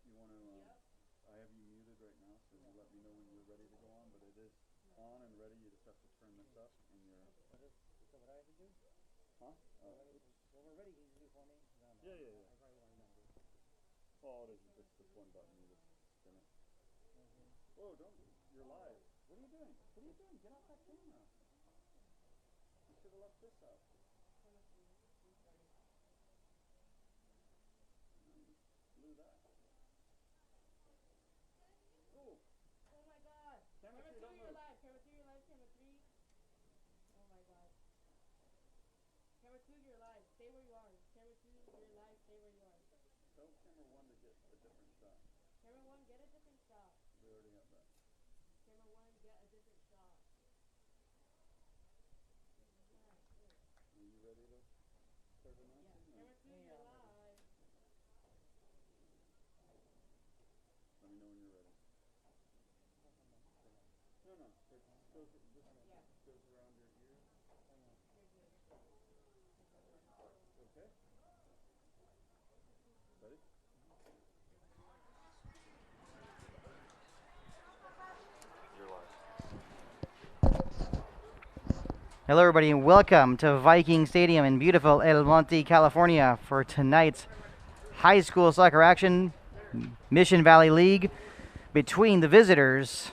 You want to, I have you muted right now, so you let me know when you're ready to go on, but it is on and ready. You just have to turn this up in your... Is that what I have to do? Huh? Well, we're ready. Can you do for me? Yeah. I probably won't remember. All it is just this one button. You just spin it. Whoa, don't... You're live. What are you doing? What are you doing? Get off that camera. You should have left this up. Blew that. Oh. Oh my god. Camera 2, you're live. Camera 3, you're live. Camera 3. Oh my god. Camera 2, you're live. Stay where you are. Camera 2, you're live. Stay where you are. Tell camera 1 to get a different shot. Camera 1, get a different shot. We already have that. Camera 1, get a different shot. Are you ready to start announcing? Yeah. Camera 2, you're live. Let me know when you're ready. No. It goes, goes around your ears. Okay? Ready? You're live. Hello, everybody, and welcome to Viking Stadium in beautiful El Monte, California for tonight's high school soccer action, Mission Valley League, between the visitors,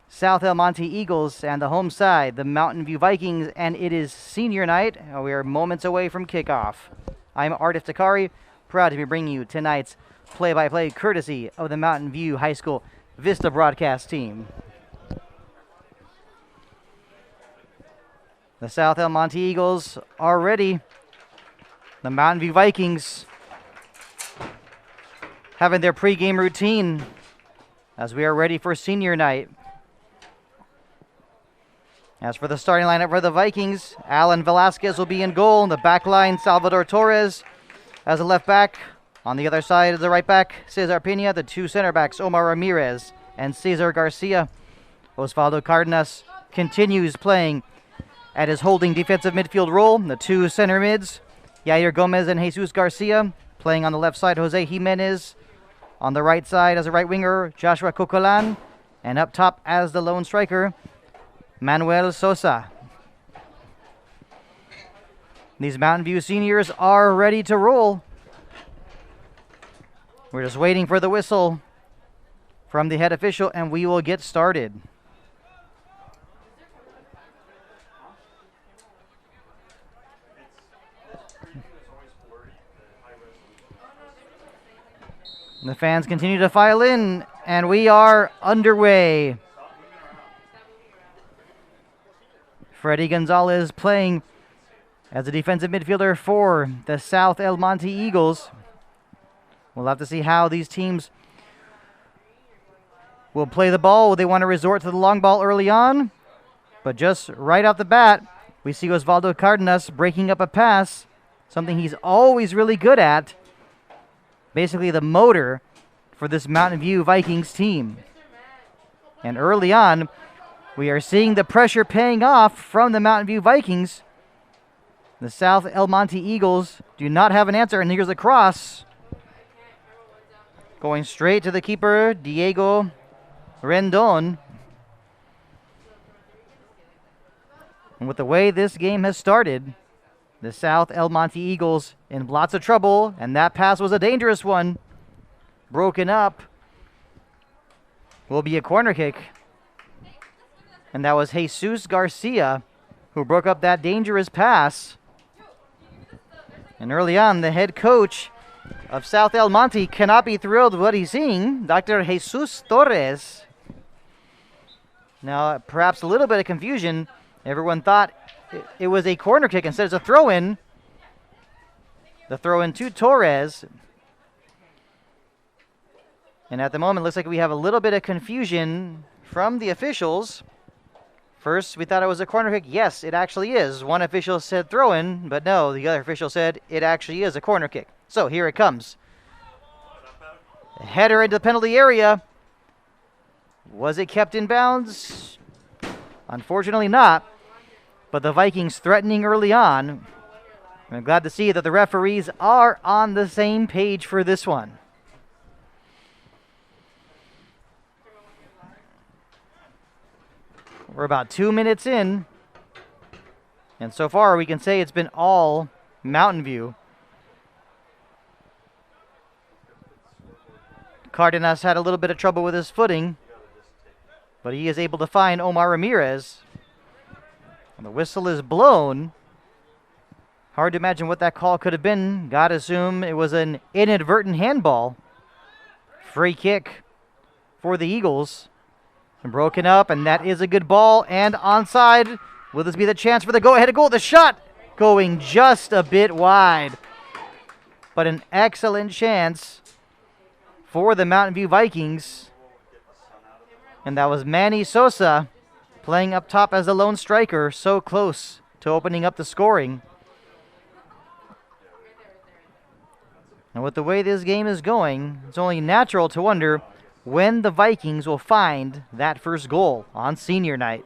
South El Monte Eagles, and the home side, the Mountain View Vikings, and it is senior night. We are moments away from kickoff. I'm Ardif Takari, proud to be bringing you tonight's play-by-play courtesy of the Mountain View High School Vista broadcast team. The South El Monte Eagles are ready. The Mountain View Vikings having their pregame routine as we are ready for senior night. As for the starting lineup for the Vikings, Alan Velasquez will be in goal. In the back line, Salvador Torres as a left back. On the other side of the right back, Cesar Pena. The two center backs, Omar Ramirez and Cesar Garcia. Osvaldo Cardenas continues playing at his holding defensive midfield role. The two center mids, Yair Gomez and Jesus Garcia. Playing on the left side, Jose Jimenez. On the right side as a right winger, Joshua Cocolan. And up top as the lone striker, Manuel Sosa. These Mountain View seniors are ready to roll. We're just waiting for the whistle from the head official, and we will get started. The fans continue to file in, and we are underway. Freddy Gonzalez playing as a defensive midfielder for the South El Monte Eagles. We'll have to see how these teams will play the ball. Will they want to resort to the long ball early on? But just right off the bat, we see Osvaldo Cardenas breaking up a pass, something he's always really good at. Basically the motor for this Mountain View Vikings team. And early on, we are seeing the pressure paying off from the Mountain View Vikings. The South El Monte Eagles do not have an answer, and here's a cross. Going straight to the keeper, Diego Rendon. And with the way this game has started, the South El Monte Eagles in lots of trouble, and that pass was a dangerous one. Broken up. Will be a corner kick. And that was Jesus Garcia who broke up that dangerous pass. And early on, the head coach of South El Monte cannot be thrilled with what he's seeing, Dr. Jesus Torres. Now, perhaps a little bit of confusion. Everyone thought it was a corner kick instead of a throw-in. The throw-in to Torres. And at the moment, it looks like we have a little bit of confusion from the officials. First, we thought it was a corner kick. Yes, it actually is. One official said throw-in, but no, the other official said it actually is a corner kick. So here it comes. A header into the penalty area. Was it kept in bounds? Unfortunately not. But the Vikings threatening early on. I'm glad to see that the referees are on the same page for this one. We're about 2 minutes in. And so far, we can say it's been all Mountain View. Cardenas had a little bit of trouble with his footing, but he is able to find Omar Ramirez. And the whistle is blown. Hard to imagine what that call could have been. Gotta assume it was an inadvertent handball. Free kick for the Eagles. And broken up, and that is a good ball. And onside. Will this be the chance for the go-ahead goal? The shot going just a bit wide. But an excellent chance for the Mountain View Vikings. And that was Manny Sosa playing up top as the lone striker, so close to opening up the scoring. And with the way this game is going, it's only natural to wonder when the Vikings will find that first goal on senior night.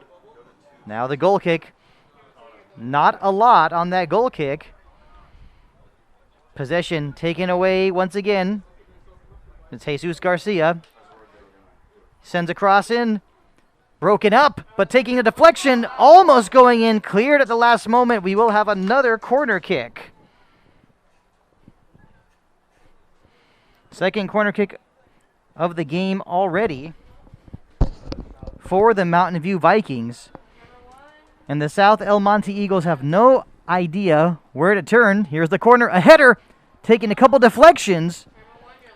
Now the goal kick. Not a lot on that goal kick. Possession taken away once again. It's Jesus Garcia. Sends a cross in. Broken up, but taking a deflection. Almost going in. Cleared at the last moment. We will have another corner kick. Second corner kick of the game already for the Mountain View Vikings. And the South El Monte Eagles have no idea where to turn. Here's the corner, a header, taking a couple deflections.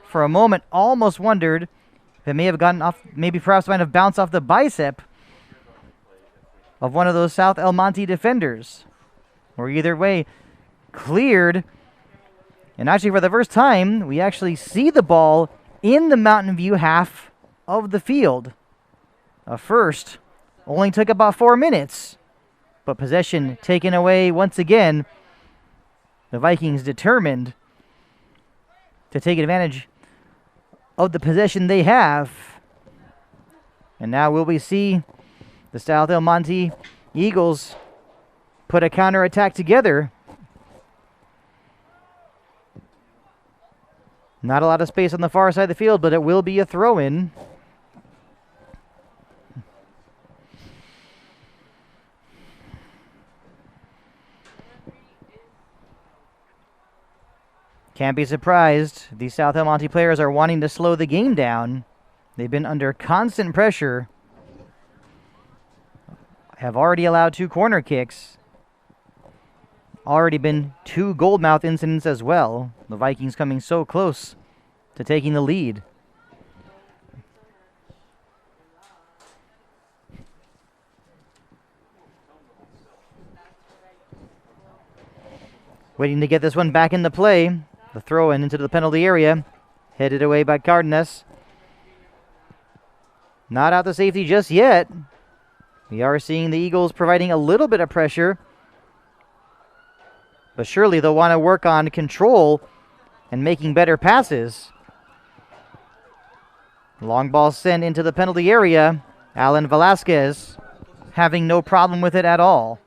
For a moment, almost wondered if it may have gotten off, maybe perhaps might have bounced off the bicep of one of those South El Monte defenders. Or either way, cleared. And actually, for the first time, we actually see the ball in the Mountain View half of the field. A first. Only took about 4 minutes. But possession taken away once again. The Vikings determined to take advantage of the possession they have. And now will we see the South El Monte Eagles put a counterattack together. Not a lot of space on the far side of the field, but it will be a throw-in. Can't be surprised. These South El Monte players are wanting to slow the game down. They've been under constant pressure. Have already allowed 2 corner kicks. Already been 2 goalmouth incidents as well. The Vikings coming so close to taking the lead. Waiting to get this one back into play. The throw in into the penalty area. Headed away by Cardenas. Not out to safety just yet. We are seeing the Eagles providing a little bit of pressure. But surely they'll want to work on control and making better passes. Long ball sent into the penalty area. Alan Velasquez having no problem with it at all.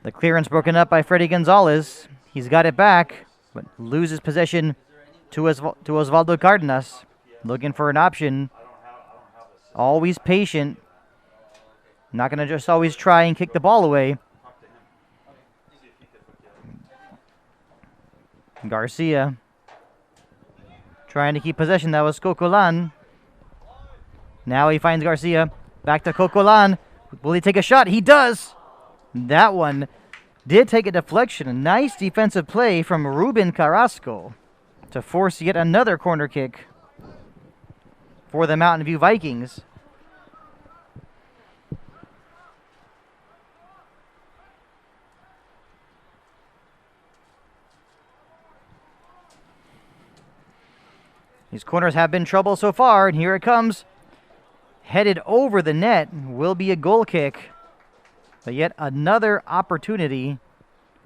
The clearance broken up by Freddy Gonzalez. He's got it back, but loses possession to Osvaldo Cardenas. Looking for an option. Always patient. Not going to just always try and kick the ball away. Garcia trying to keep possession. That was Cocolan. Now he finds Garcia. Back to Cocolan. Will he take a shot? He does. That one did take a deflection. A nice defensive play from Ruben Carrasco to force yet another corner kick for the Mountain View Vikings. These corners have been trouble so far, and here it comes. Headed over the net will be a goal kick. But yet another opportunity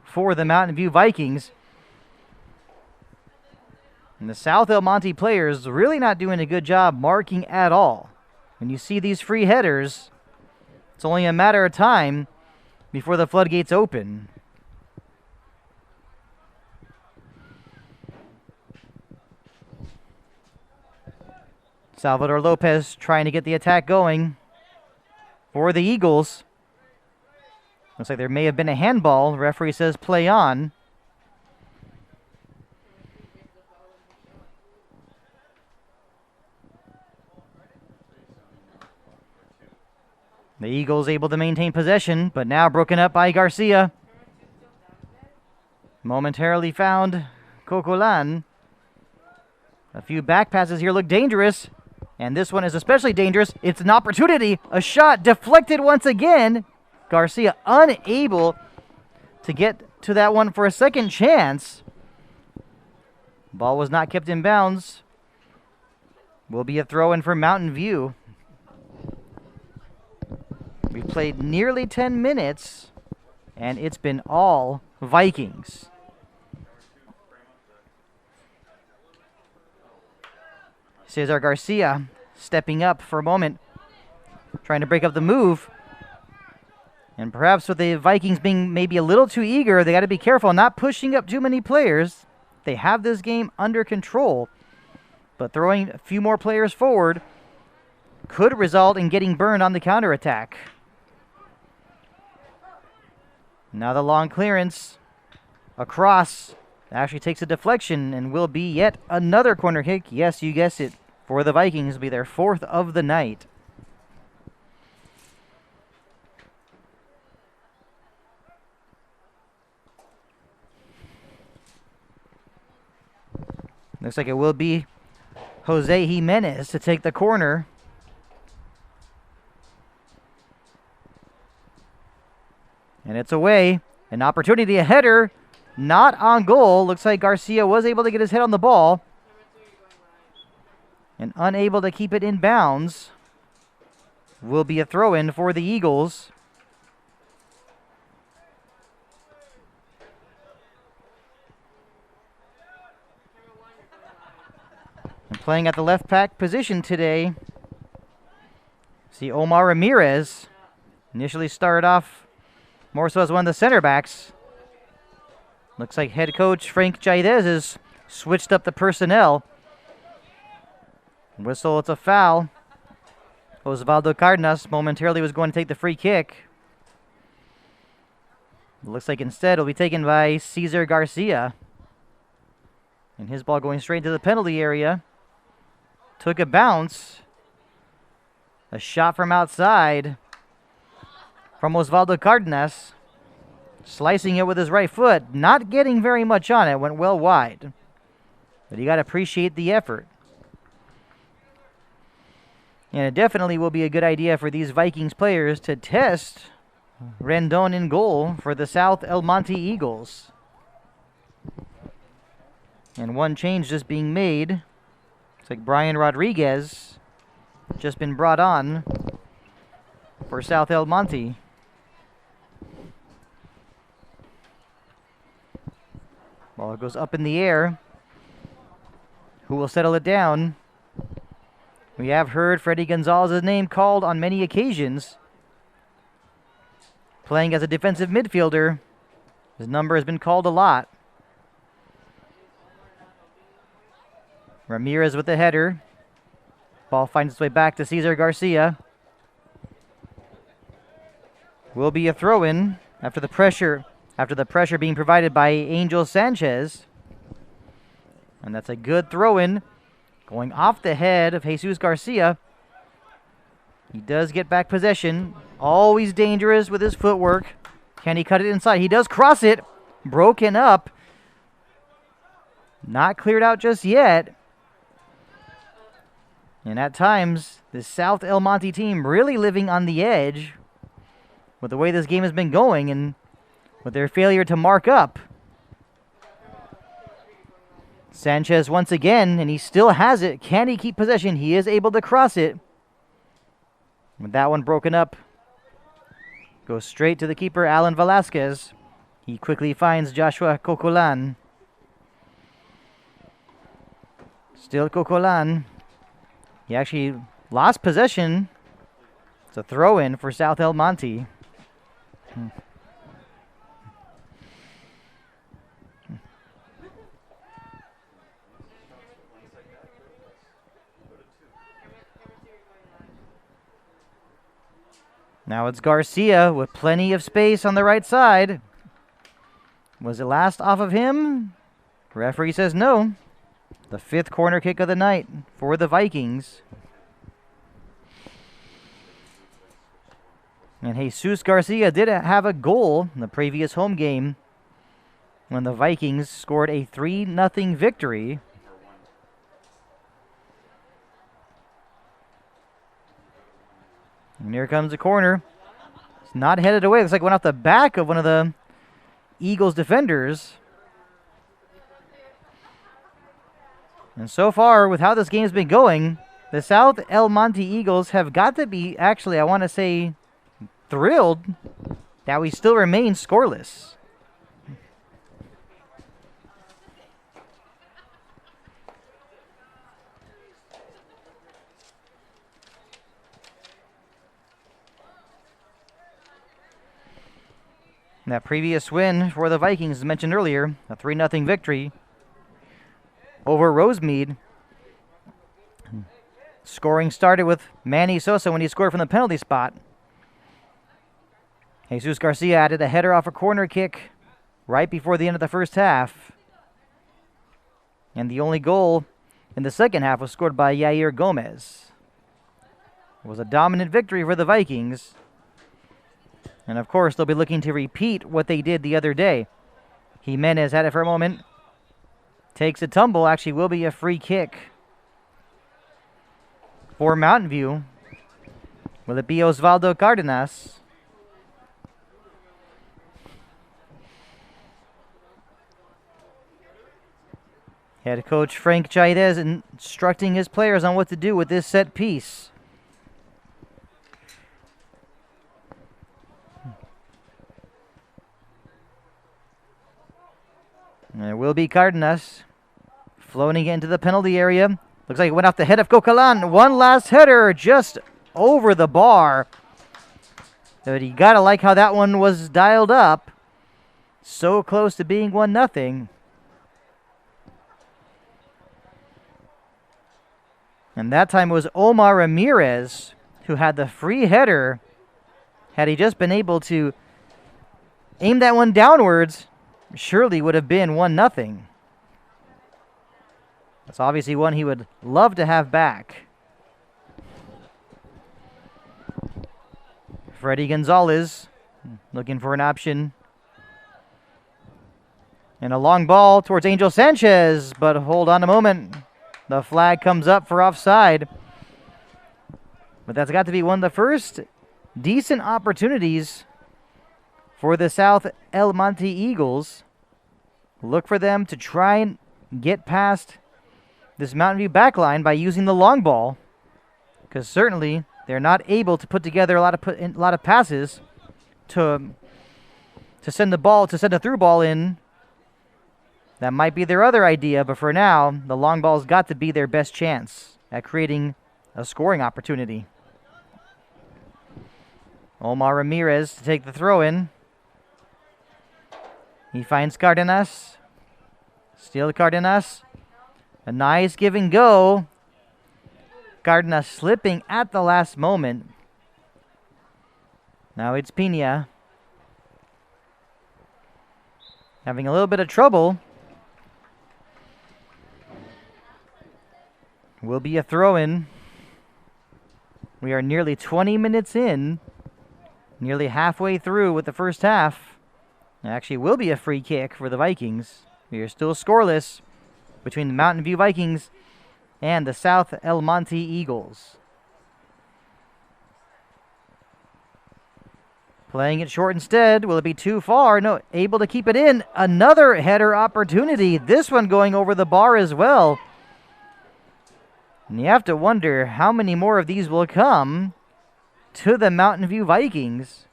for the Mountain View Vikings. And the South El Monte players really not doing a good job marking at all. When you see these free headers, it's only a matter of time before the floodgates open. Salvador Lopez trying to get the attack going for the Eagles. Looks like there may have been a handball. Referee says play on. The Eagles able to maintain possession, but now broken up by Garcia. Momentarily found Cocolan. A few back passes here look dangerous, and this one is especially dangerous. It's an opportunity. A shot deflected once again. Garcia unable to get to that one for a second chance. Ball was not kept in bounds. Will be a throw-in for Mountain View. We've played nearly 10 minutes, and it's been all Vikings. Cesar Garcia stepping up for a moment, trying to break up the move. And perhaps with the Vikings being maybe a little too eager, they got to be careful not pushing up too many players. They have this game under control, but throwing a few more players forward could result in getting burned on the counterattack. Now the long clearance across actually takes a deflection and will be yet another corner kick. Yes, you guessed it. For the Vikings, will be their 4th of the night. Looks like it will be Jose Jimenez to take the corner. And it's away. An opportunity, a header. Not on goal. Looks like Garcia was able to get his head on the ball. And unable to keep it in bounds. Will be a throw-in for the Eagles. And playing at the left back position today, see Omar Ramirez. Initially started off more so as one of the center backs. Looks like head coach Frank Jaidez has switched up the personnel. Whistle, it's a foul. Osvaldo Cardenas momentarily was going to take the free kick. Looks like instead it'll be taken by Cesar Garcia. And his ball going straight into the penalty area. Took a bounce. A shot from outside from Osvaldo Cardenas. Slicing it with his right foot. Not getting very much on it. Went well wide. But you got to appreciate the effort. And it definitely will be a good idea for these Vikings players to test Rendon in goal for the South El Monte Eagles. And one change just being made. It's like Brian Rodriguez just been brought on for South El Monte. Ball goes up in the air. Who will settle it down? We have heard Freddie Gonzalez's name called on many occasions. Playing as a defensive midfielder, his number has been called a lot. Ramirez with the header. Ball finds its way back to Cesar Garcia. Will be a throw-in after the pressure being provided by Angel Sanchez. And that's a good throw-in. Going off the head of Jesus Garcia. He does get back possession. Always dangerous with his footwork. Can he cut it inside? He does cross it. Broken up. Not cleared out just yet. And at times, the South El Monte team really living on the edge with the way this game has been going and with their failure to mark up. Sanchez once again, and he still has it. Can he keep possession? He is able to cross it. With that one broken up, goes straight to the keeper, Alan Velasquez. He quickly finds Joshua Cocolan. Still Cocolan. He actually lost possession. It's a throw-in for South El Monte. Now it's Garcia with plenty of space on the right side. Was it last off of him? Referee says no. The 5th corner kick of the night for the Vikings. And Jesus Garcia did have a goal in the previous home game when the Vikings scored a 3-0 victory. And here comes the corner. It's not headed away. Looks like it went off the back of one of the Eagles defenders. And so far, with how this game's been going, the South El Monte Eagles have got to be, actually, I want to say, thrilled that we still remain scoreless. That previous win for the Vikings, as mentioned earlier, a 3-0 victory over Rosemead. Scoring started with Manny Sosa when he scored from the penalty spot. Jesus Garcia added a header off a corner kick right before the end of the first half. And the only goal in the second half was scored by Yair Gomez. It was a dominant victory for the Vikings. And of course, they'll be looking to repeat what they did the other day. Jimenez had it for a moment. Takes a tumble. Actually will be a free kick for Mountain View. Will it be Osvaldo Cardenas? Head coach Frank Chaidez instructing his players on what to do with this set piece. And it will be Cardenas floating into the penalty area. Looks like it went off the head of Cocalan. One last header just over the bar. But you gotta like how that one was dialed up. So close to being 1-0. And that time it was Omar Ramirez who had the free header. Had he just been able to aim that one downwards, surely would have been 1-0. That's obviously one he would love to have back. Freddie Gonzalez looking for an option. And a long ball towards Angel Sanchez, but hold on a moment. The flag comes up for offside. But that's got to be one of the first decent opportunities for the South El Monte Eagles. Look for them to try and get past this Mountain View backline by using the long ball, because certainly they're not able to put together a lot of passes to send a through ball in. That might be their other idea, but for now, the long ball's got to be their best chance at creating a scoring opportunity. Omar Ramirez to take the throw in. He finds Cardenas. Still Cardenas. A nice give and go. Cardenas slipping at the last moment. Now it's Pina. Having a little bit of trouble. Will be a throw-in. We are nearly 20 minutes in. Nearly halfway through with the first half. It actually will be a free kick for the Vikings. We are still scoreless between the Mountain View Vikings and the South El Monte Eagles. Playing it short instead. Will it be too far? No, able to keep it in. Another header opportunity. This one going over the bar as well. And you have to wonder how many more of these will come to the Mountain View Vikings.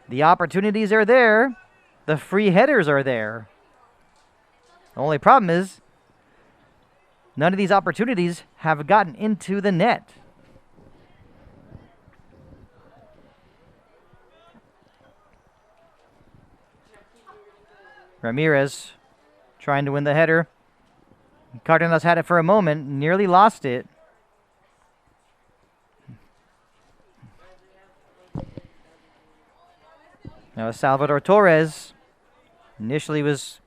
The opportunities are there. The free headers are there. The only problem is none of these opportunities have gotten into the net. Ramirez trying to win the header. Cardenas had it for a moment, nearly lost it. Now Salvador Torres initially was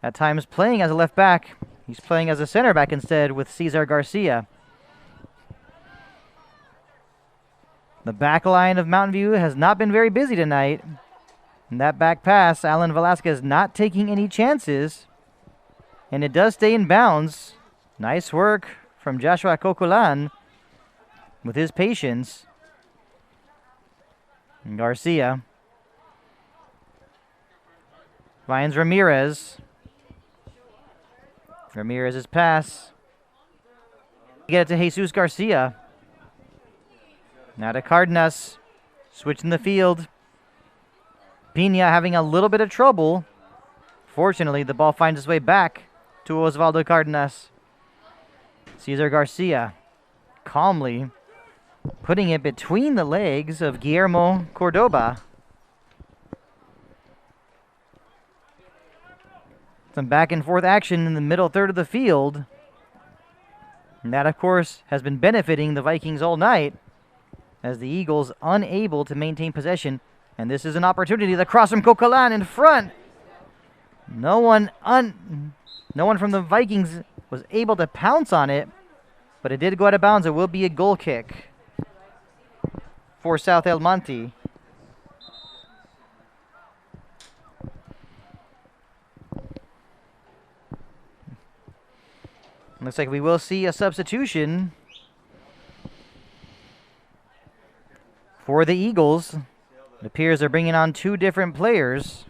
at times playing as a left back. He's playing as a center back instead with Cesar Garcia. The back line of Mountain View has not been very busy tonight. And that back pass, Alan Velasquez not taking any chances. And it does stay in bounds. Nice work from Joshua Cocolan with his patience. And Garcia finds Ramirez. Ramirez's pass. Get it to Jesus Garcia. Now to Cardenas. Switching the field. Pina having a little bit of trouble. Fortunately, the ball finds its way back to Osvaldo Cardenas. Cesar Garcia calmly putting it between the legs of Guillermo Cordoba. Some back and forth action in the middle third of the field. And that, of course, has been benefiting the Vikings all night as the Eagles unable to maintain possession. And this is an opportunity. The cross from Coquelin in front. No one from the Vikings was able to pounce on it, but it did go out of bounds. It will be a goal kick for South El Monte. Looks like we will see a substitution for the Eagles. It appears they're bringing on two different players.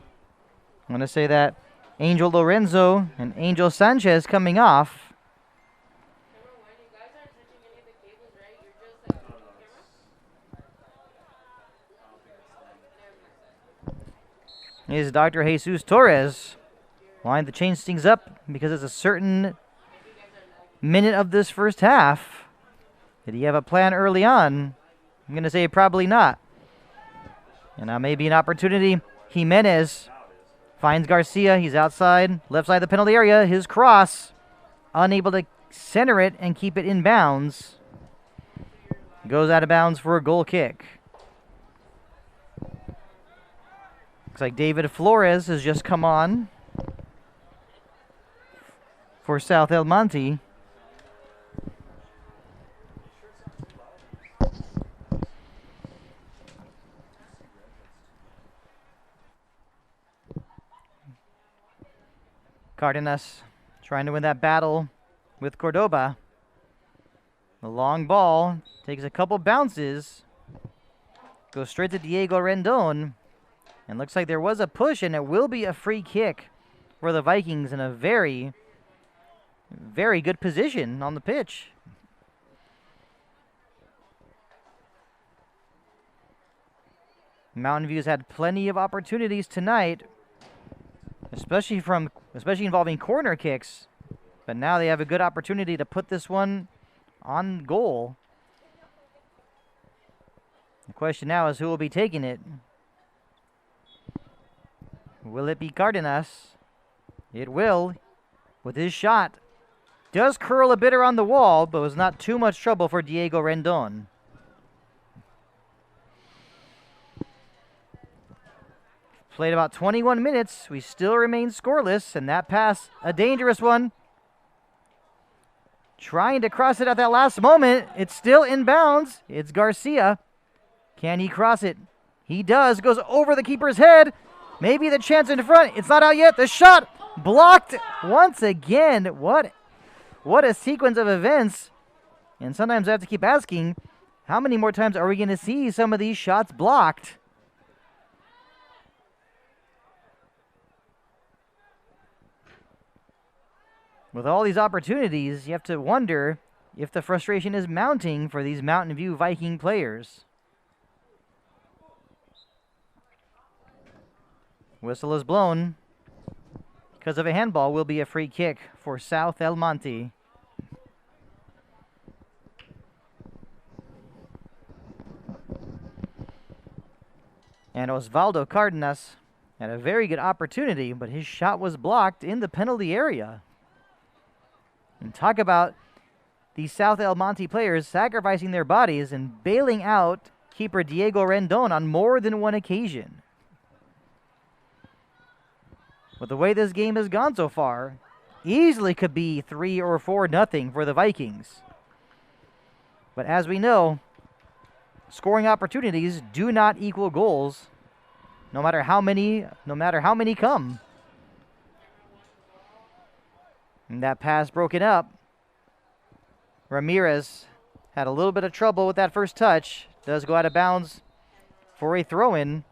I'm going to say that Angel Lorenzo and Angel Sanchez coming off. Is Dr. Jesus Torres wanting to change things up because it's a certain minute of this first half. Did he have a plan early on? I'm going to say probably not. And now maybe an opportunity. Jimenez finds Garcia. He's outside, left side of the penalty area. His cross, unable to center it and keep it in bounds. Goes out of bounds for a goal kick. Looks like David Flores has just come on for South El Monte. Cardenas trying to win that battle with Cordoba. The long ball takes a couple bounces, goes straight to Diego Rendon, and looks like there was a push, and it will be a free kick for the Vikings in a very, very good position on the pitch. Mountain View's had plenty of opportunities tonight, especially involving corner kicks, but now they have a good opportunity to put this one on goal. The question now is who will be taking it. Will it be Cardenas? It will, with his shot. Does curl a bit around the wall, but was not too much trouble for Diego Rendon. Played about 21 minutes. We still remain scoreless, and that pass, a dangerous one. Trying to cross it at that last moment. It's still in bounds. It's Garcia. Can he cross it? He does. Goes over the keeper's head. Maybe the chance in front. It's not out yet. The shot blocked once again. What a sequence of events. And sometimes I have to keep asking, how many more times are we going to see some of these shots blocked? With all these opportunities, you have to wonder if the frustration is mounting for these Mountain View Viking players. Whistle is blown. Because of a handball, will be a free kick for South El Monte. And Osvaldo Cardenas had a very good opportunity, but his shot was blocked in the penalty area. And talk about these South El Monte players sacrificing their bodies and bailing out keeper Diego Rendon on more than one occasion. With the way this game has gone so far, easily could be 3 or 4-0 for the Vikings. But as we know, scoring opportunities do not equal goals, no matter how many come. And that pass broken up. Ramirez had a little bit of trouble with that first touch. Does go out of bounds for a throw-in.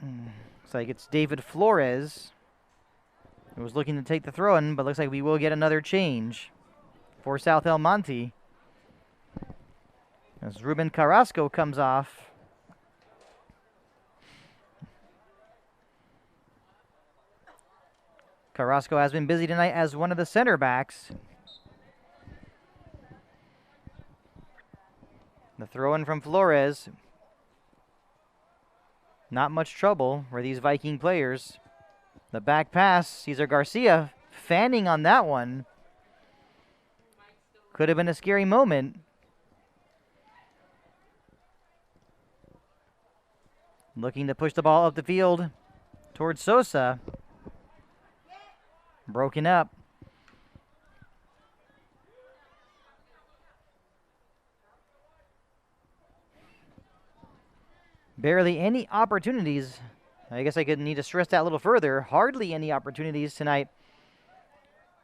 Looks like it's David Flores who was looking to take the throw-in, but looks like we will get another change for South El Monte as Ruben Carrasco comes off. Carrasco has been busy tonight as one of the center backs. The throw-in from Flores. Not much trouble for these Viking players. The back pass, Cesar Garcia fanning on that one. Could have been a scary moment. Looking to push the ball up the field towards Sosa. Broken up. Barely any opportunities. I guess I could need to stress that a little further. Hardly any opportunities tonight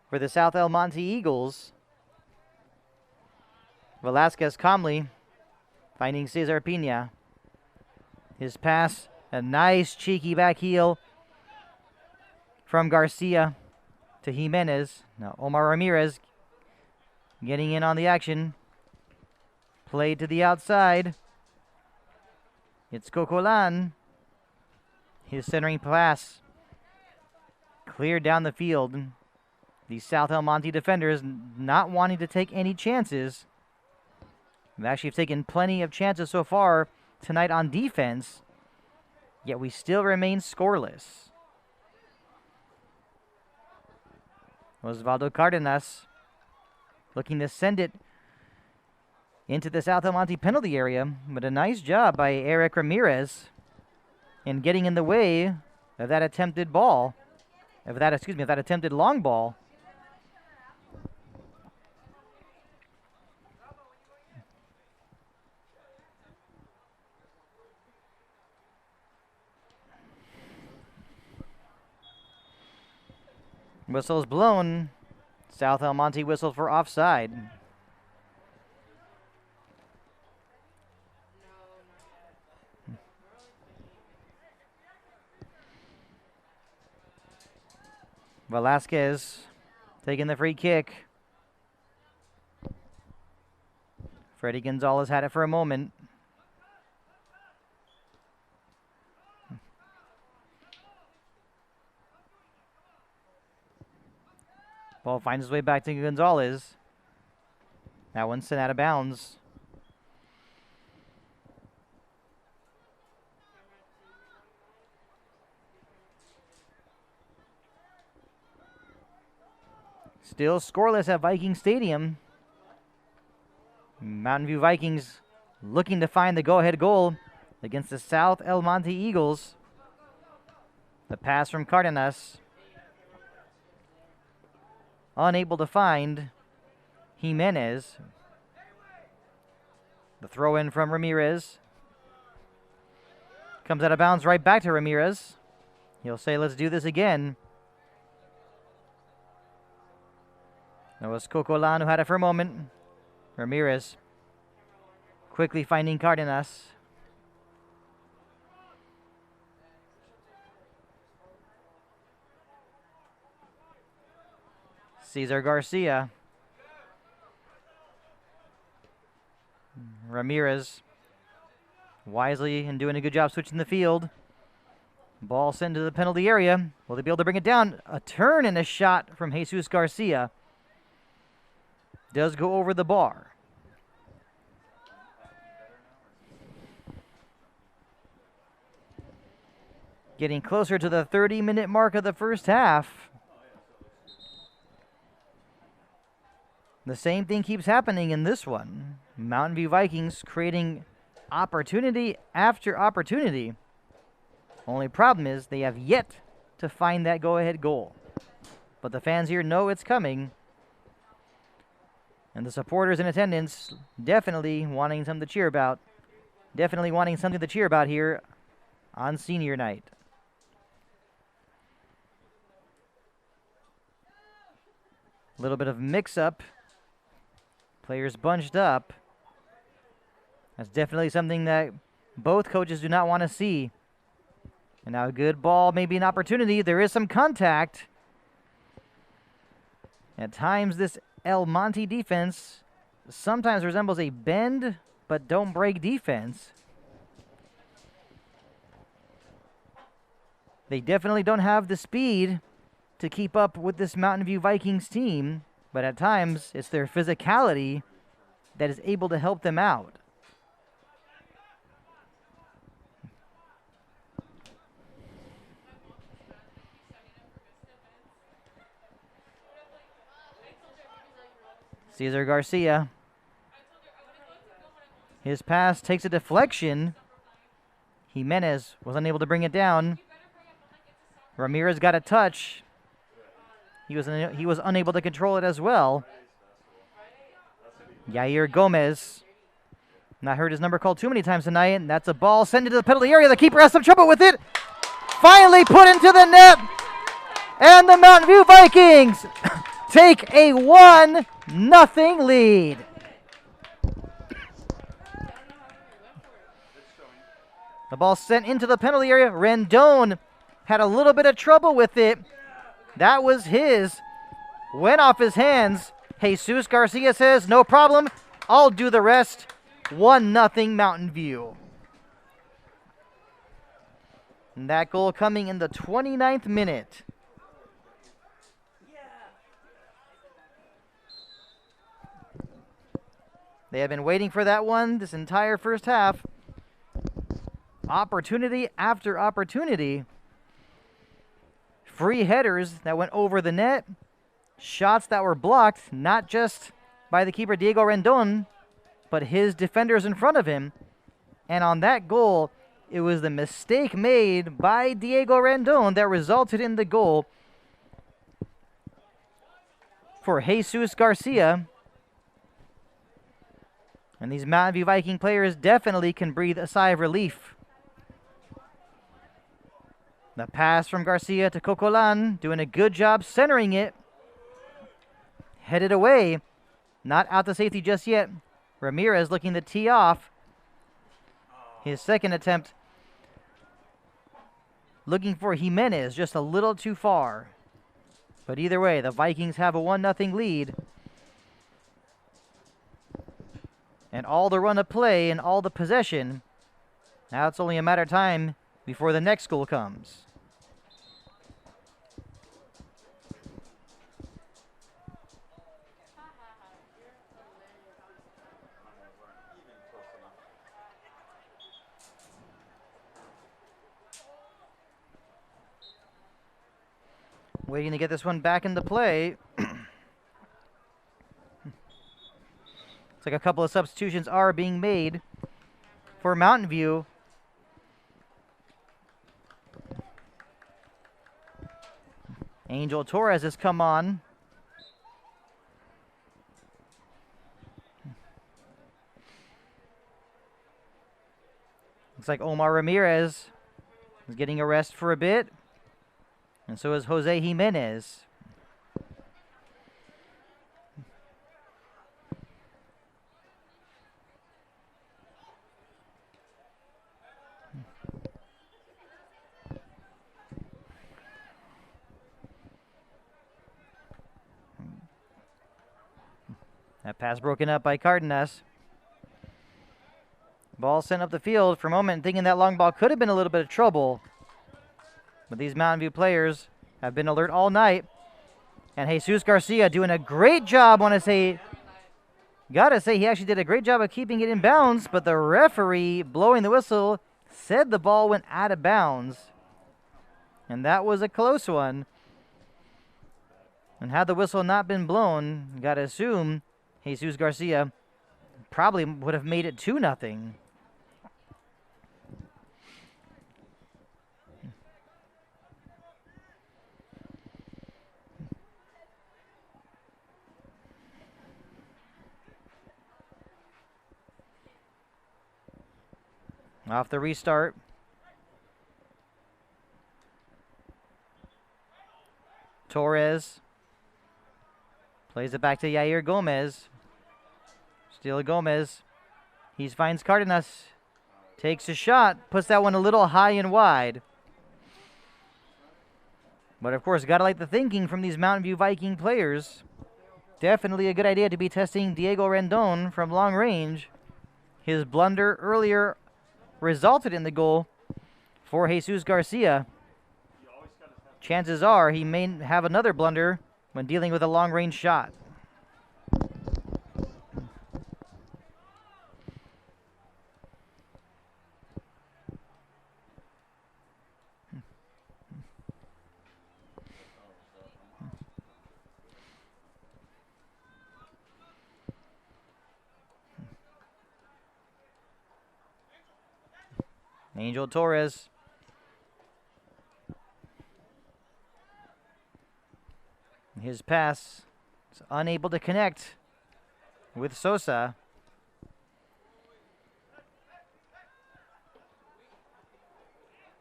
for the South El Monte Eagles. Velasquez calmly finding Cesar Pina. His pass, a nice cheeky back heel from Garcia to Jimenez. Now Omar Ramirez getting in on the action. Played to the outside. It's Cocolan. His centering pass cleared down the field. The South El Monte defenders not wanting to take any chances. They actually have taken plenty of chances so far tonight on defense, yet we still remain scoreless. Osvaldo Cardenas looking to send it into the South El Monte penalty area, but a nice job by Eric Ramirez in getting in the way of that attempted ball, of that attempted long ball. Whistle's blown. South El Monte whistled for offside. Velasquez taking the free kick. Freddy Gonzalez had it for a moment. Ball finds its way back to Gonzalez. That one's sent out of bounds. Still scoreless at Viking Stadium. Mountain View Vikings looking to find the go-ahead goal against the South El Monte Eagles. The pass from Cardenas. Unable to find Jimenez. The throw-in from Ramirez. Comes out of bounds right back to Ramirez. He'll say, let's do this again. That was Cocolan who had it for a moment. Ramirez quickly finding Cardenas. Cesar Garcia. Ramirez wisely and doing a good job switching the field. Ball sent to the penalty area. Will they be able to bring it down? A turn and a shot from Jesus Garcia. Does go over the bar. Getting closer to the 30-minute mark of the first half. The same thing keeps happening in this one. Mountain View Vikings creating opportunity after opportunity. Only problem is they have yet to find that go-ahead goal. But the fans here know it's coming. And the supporters in attendance definitely wanting something to cheer about. Definitely wanting something to cheer about here on senior night. A little bit of mix-up. Players bunched up. That's definitely something that both coaches do not want to see. And now a good ball, maybe an opportunity. There is some contact. At times, this El Monte defense sometimes resembles a bend, but don't break defense. They definitely don't have the speed to keep up with this Mountain View Vikings team, but at times, it's their physicality that is able to help them out. Cesar Garcia. His pass takes a deflection. Jimenez was unable to bring it down. Ramirez got a touch. He was unable to control it as well. Yair Gomez. Not heard his number called too many times tonight, and that's a ball sent into the penalty area. The keeper has some trouble with it. Finally put into the net. And the Mountain View Vikings take a 1-0 lead. The ball sent into the penalty area. Rendon had a little bit of trouble with it. That was his. Went off his hands. Jesus Garcia says, no problem. I'll do the rest. 1-0 Mountain View. And that goal coming in the 29th minute. They have been waiting for that one this entire first half. Opportunity after opportunity. Free headers that went over the net. Shots that were blocked, not just by the keeper Diego Rendon, but his defenders in front of him. And on that goal, it was the mistake made by Diego Rendon that resulted in the goal for Jesus Garcia. And these Mountain View Viking players definitely can breathe a sigh of relief. The pass from Garcia to Cocolan, doing a good job centering it. Headed away. Not out to safety just yet. Ramirez looking to tee off. His second attempt. Looking for Jimenez, just a little too far. But either way, the Vikings have a 1-0 lead. And all the run of play and all the possession. Now it's only a matter of time before the next goal comes. Waiting to get this one back into play. It's like a couple of substitutions are being made for Mountain View. Angel Torres has come on. Looks like Omar Ramirez is getting a rest for a bit. And so is Jose Jimenez. That pass broken up by Cardenas. Ball sent up the field for a moment, thinking that long ball could have been a little bit of trouble. But these Mountain View players have been alert all night. And Jesus Garcia doing a great job. Gotta say he actually did a great job of keeping it in bounds. But the referee blowing the whistle said the ball went out of bounds. And that was a close one. And had the whistle not been blown, gotta assume Jesus Garcia probably would have made it 2-0. Off the restart. Torres plays it back to Yair Gomez. Still Gomez. He finds Cardenas. Takes a shot. Puts that one a little high and wide. But of course, gotta like the thinking from these Mountain View Viking players. Definitely a good idea to be testing Diego Rendon from long range. His blunder earlier resulted in the goal for Jesus Garcia. Chances are he may have another blunder when dealing with a long-range shot. Angel Torres. His pass is unable to connect with Sosa.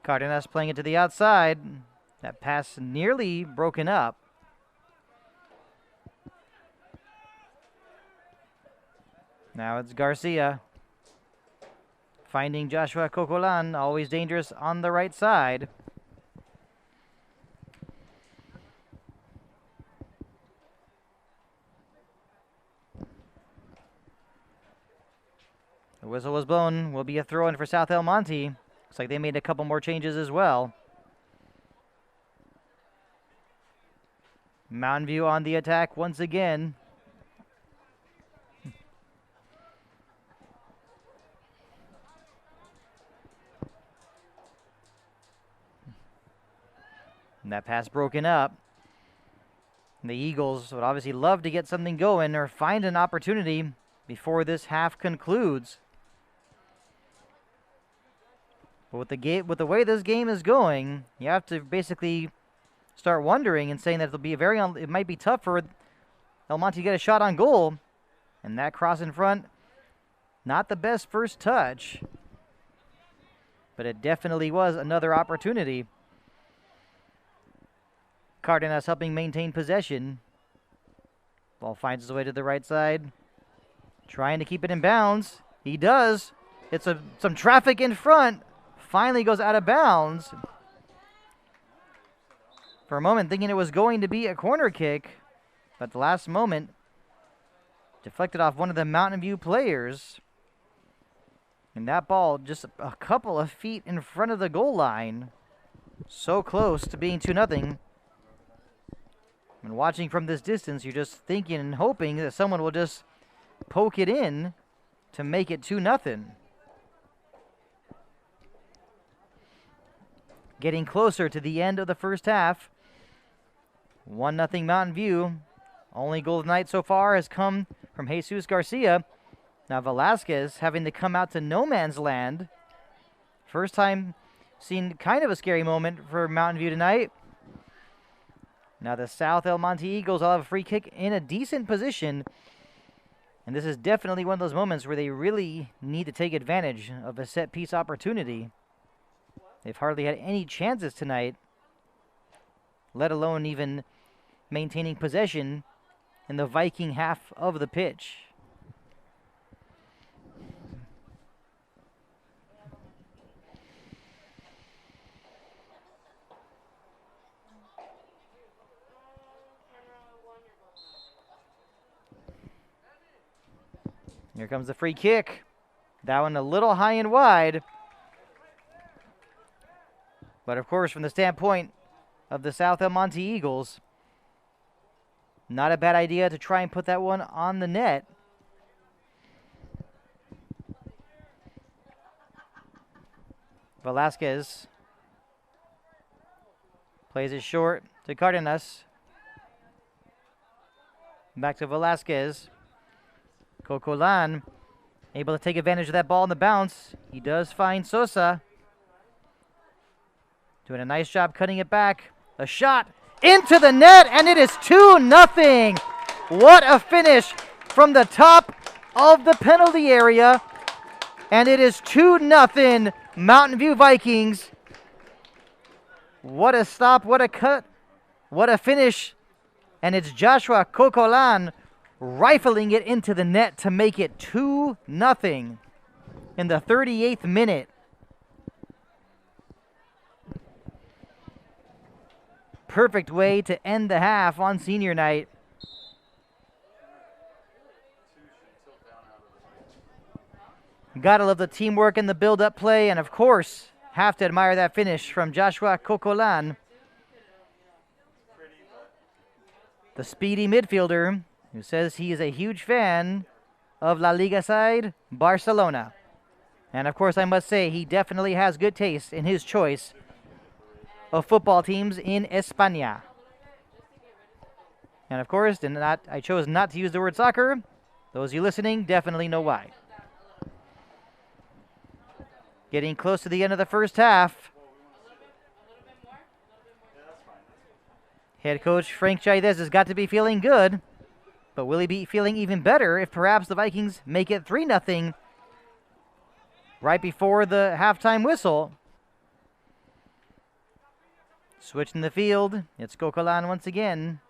Cardenas playing it to the outside. That pass nearly broken up. Now it's Garcia. Finding Joshua Cocolan, always dangerous on the right side. The whistle was blown. Will be a throw-in for South El Monte. Looks like they made a couple more changes as well. Mountain View on the attack once again. And that pass broken up. The Eagles would obviously love to get something going or find an opportunity before this half concludes. But with the way this game is going, you have to basically start wondering and saying that it'll be it might be tough for El Monte to get a shot on goal. And that cross in front, not the best first touch, but it definitely was another opportunity. Cardenas helping maintain possession. Ball finds its way to the right side. Trying to keep it in bounds. He does. It's some traffic in front. Finally goes out of bounds. For a moment thinking it was going to be a corner kick. But at the last moment, deflected off one of the Mountain View players. And that ball just a couple of feet in front of the goal line. So close to being 2-0. And watching from this distance, you're just thinking and hoping that someone will just poke it in to make it 2-0. Getting closer to the end of the first half. 1-0 Mountain View. Only goal of the night so far has come from Jesus Garcia. Now Velasquez having to come out to no man's land. First time seen kind of a scary moment for Mountain View tonight. Now the South El Monte Eagles will have a free kick in a decent position. And this is definitely one of those moments where they really need to take advantage of a set-piece opportunity. They've hardly had any chances tonight, let alone even maintaining possession in the Viking half of the pitch. Here comes the free kick. That one a little high and wide. But of course, from the standpoint of the South El Monte Eagles, not a bad idea to try and put that one on the net. Velasquez plays it short to Cardenas. Back to Velasquez. Cocolan able to take advantage of that ball in the bounce. He does find Sosa. Doing a nice job cutting it back. A shot into the net, and it is 2-0. What a finish from the top of the penalty area. And it is 2-0 Mountain View Vikings. What a stop, what a cut, what a finish. And it's Joshua Cocolan rifling it into the net to make it 2-0 in the 38th minute. Perfect way to end the half on senior night. Gotta love the teamwork and the build-up play, and of course, have to admire that finish from Joshua Cocolan. The speedy midfielder who says he is a huge fan of La Liga side Barcelona. And of course, I must say, he definitely has good taste in his choice of football teams in España. And of course, I chose not to use the word soccer. Those of you listening definitely know why. Getting close to the end of the first half. Head coach Frank Chaidez has got to be feeling good, but will he be feeling even better if perhaps the Vikings make it 3-0 right before the halftime whistle? Switching the field, it's Cocolan once again.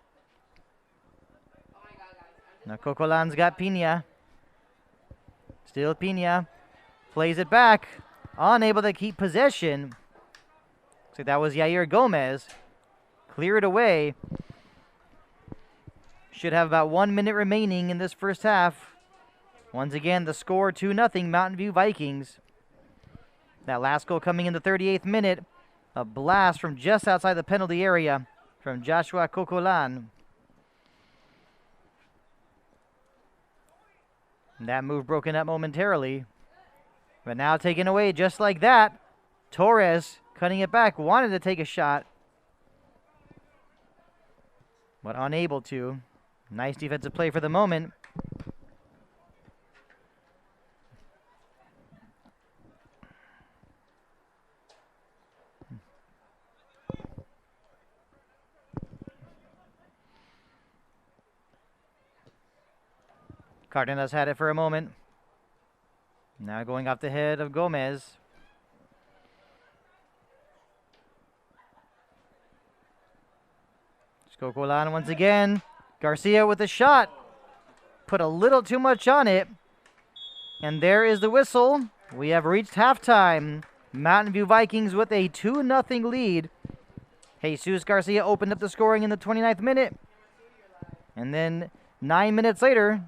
Now Cocolan's got Pina. Still Pina. Plays it back. Unable to keep possession. Looks like that was Yair Gomez. Clear it away. Should have about 1 minute remaining in this first half. Once again, the score 2-0 Mountain View Vikings. That last goal coming in the 38th minute. A blast from just outside the penalty area from Joshua Cocolan. That move broken up momentarily. But now taken away just like that. Torres cutting it back, wanted to take a shot, but unable to. Nice defensive play for the moment. Cardenas had it for a moment. Now going off the head of Gomez. Cocolan once again. Garcia with a shot. Put a little too much on it. And there is the whistle. We have reached halftime. Mountain View Vikings with a 2-0 lead. Jesus Garcia opened up the scoring in the 29th minute. And then 9 minutes later,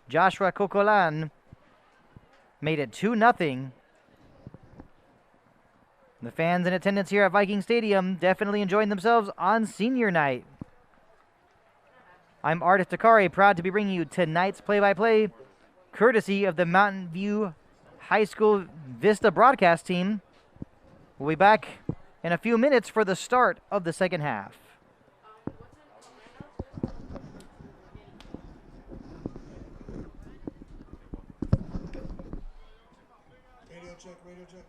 Joshua Cocolan made it 2-0. The fans in attendance here at Viking Stadium definitely enjoying themselves on senior night. I'm Ardis Takari, proud to be bringing you tonight's play-by-play, courtesy of the Mountain View High School Vista broadcast team. We'll be back in a few minutes for the start of the second half. Radio check. Nice job.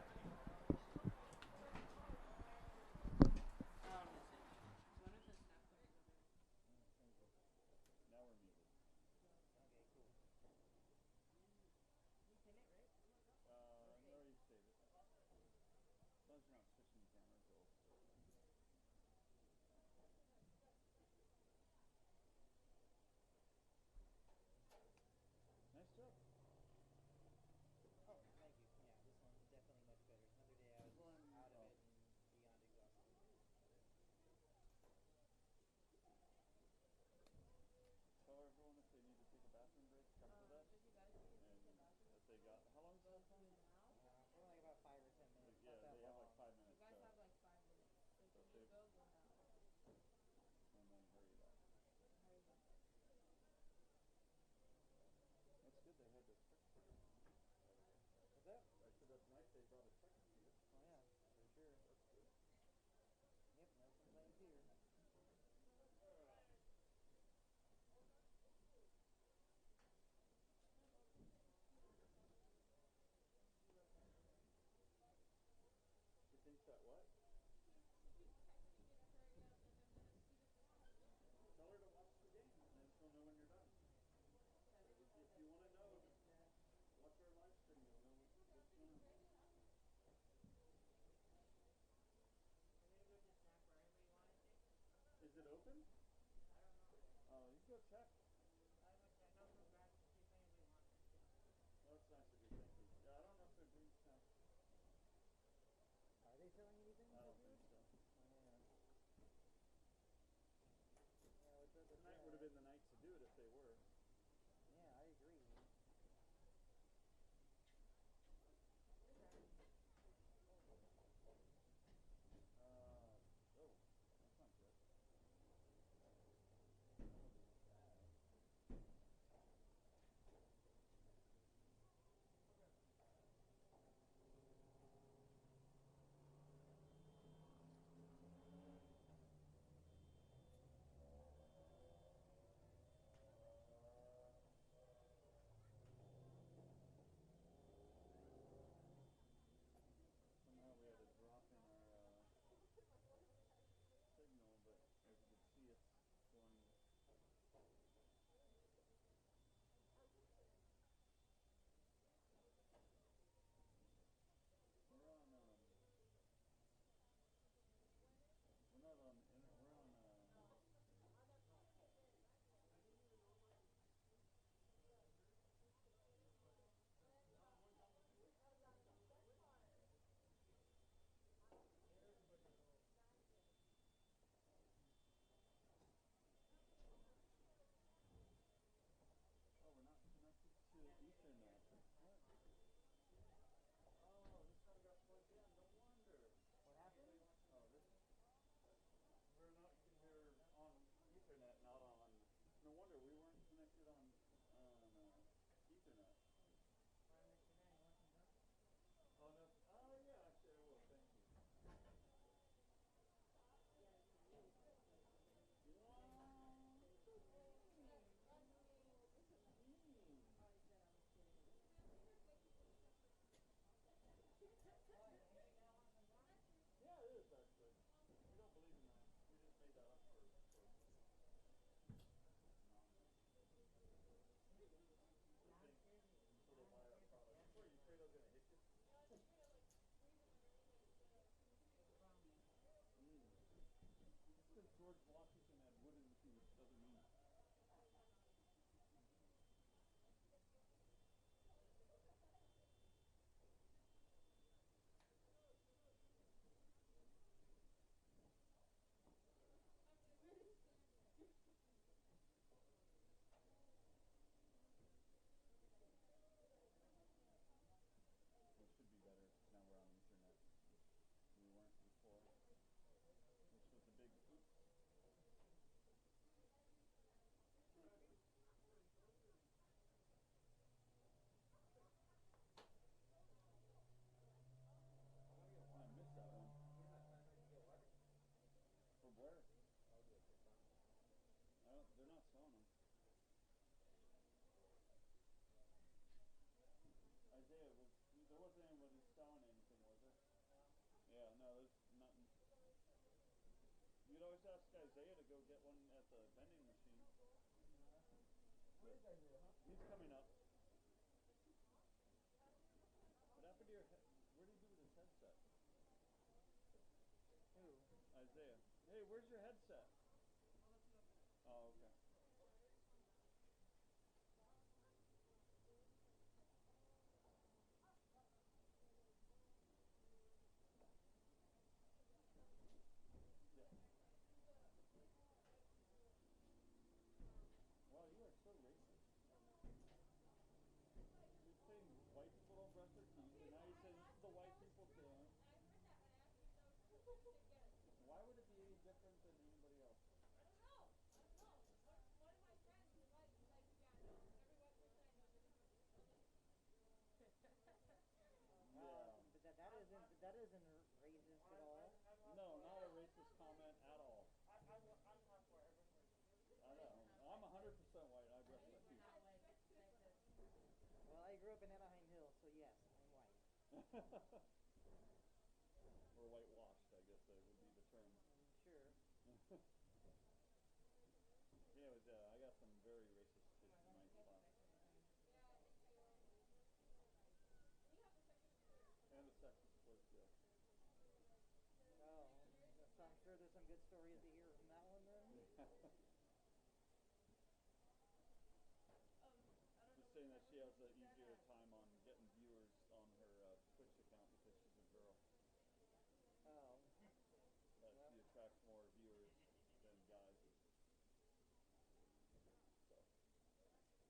Oh, thank you. Yeah, this one's definitely much He's coming up. What happened to your head? What did he do with his headset? Who? Isaiah. Hey, where's your headset? Oh, okay. Wow, you are so racist. You're saying white people don't brush their teeth, and now you're saying this is the white people's game. Why would it be any different than anybody else? Yeah. But that isn't racist at all. No, not a racist comment at all. I know. I'm 100% white. I brush my teeth. Well, I grew up in Anaheim Hills, so yes, I'm white. Or whitewashed, I guess that would be the term. Sure. Anyways, I got some very racist kids in my class. And the sexist split, yeah. Oh, so I'm sure there's some good stories to hear from that one then. Just saying that she has an easier time on getting viewers on her Twitch account because she's a girl. Oh. That she attracts more viewers than guys. So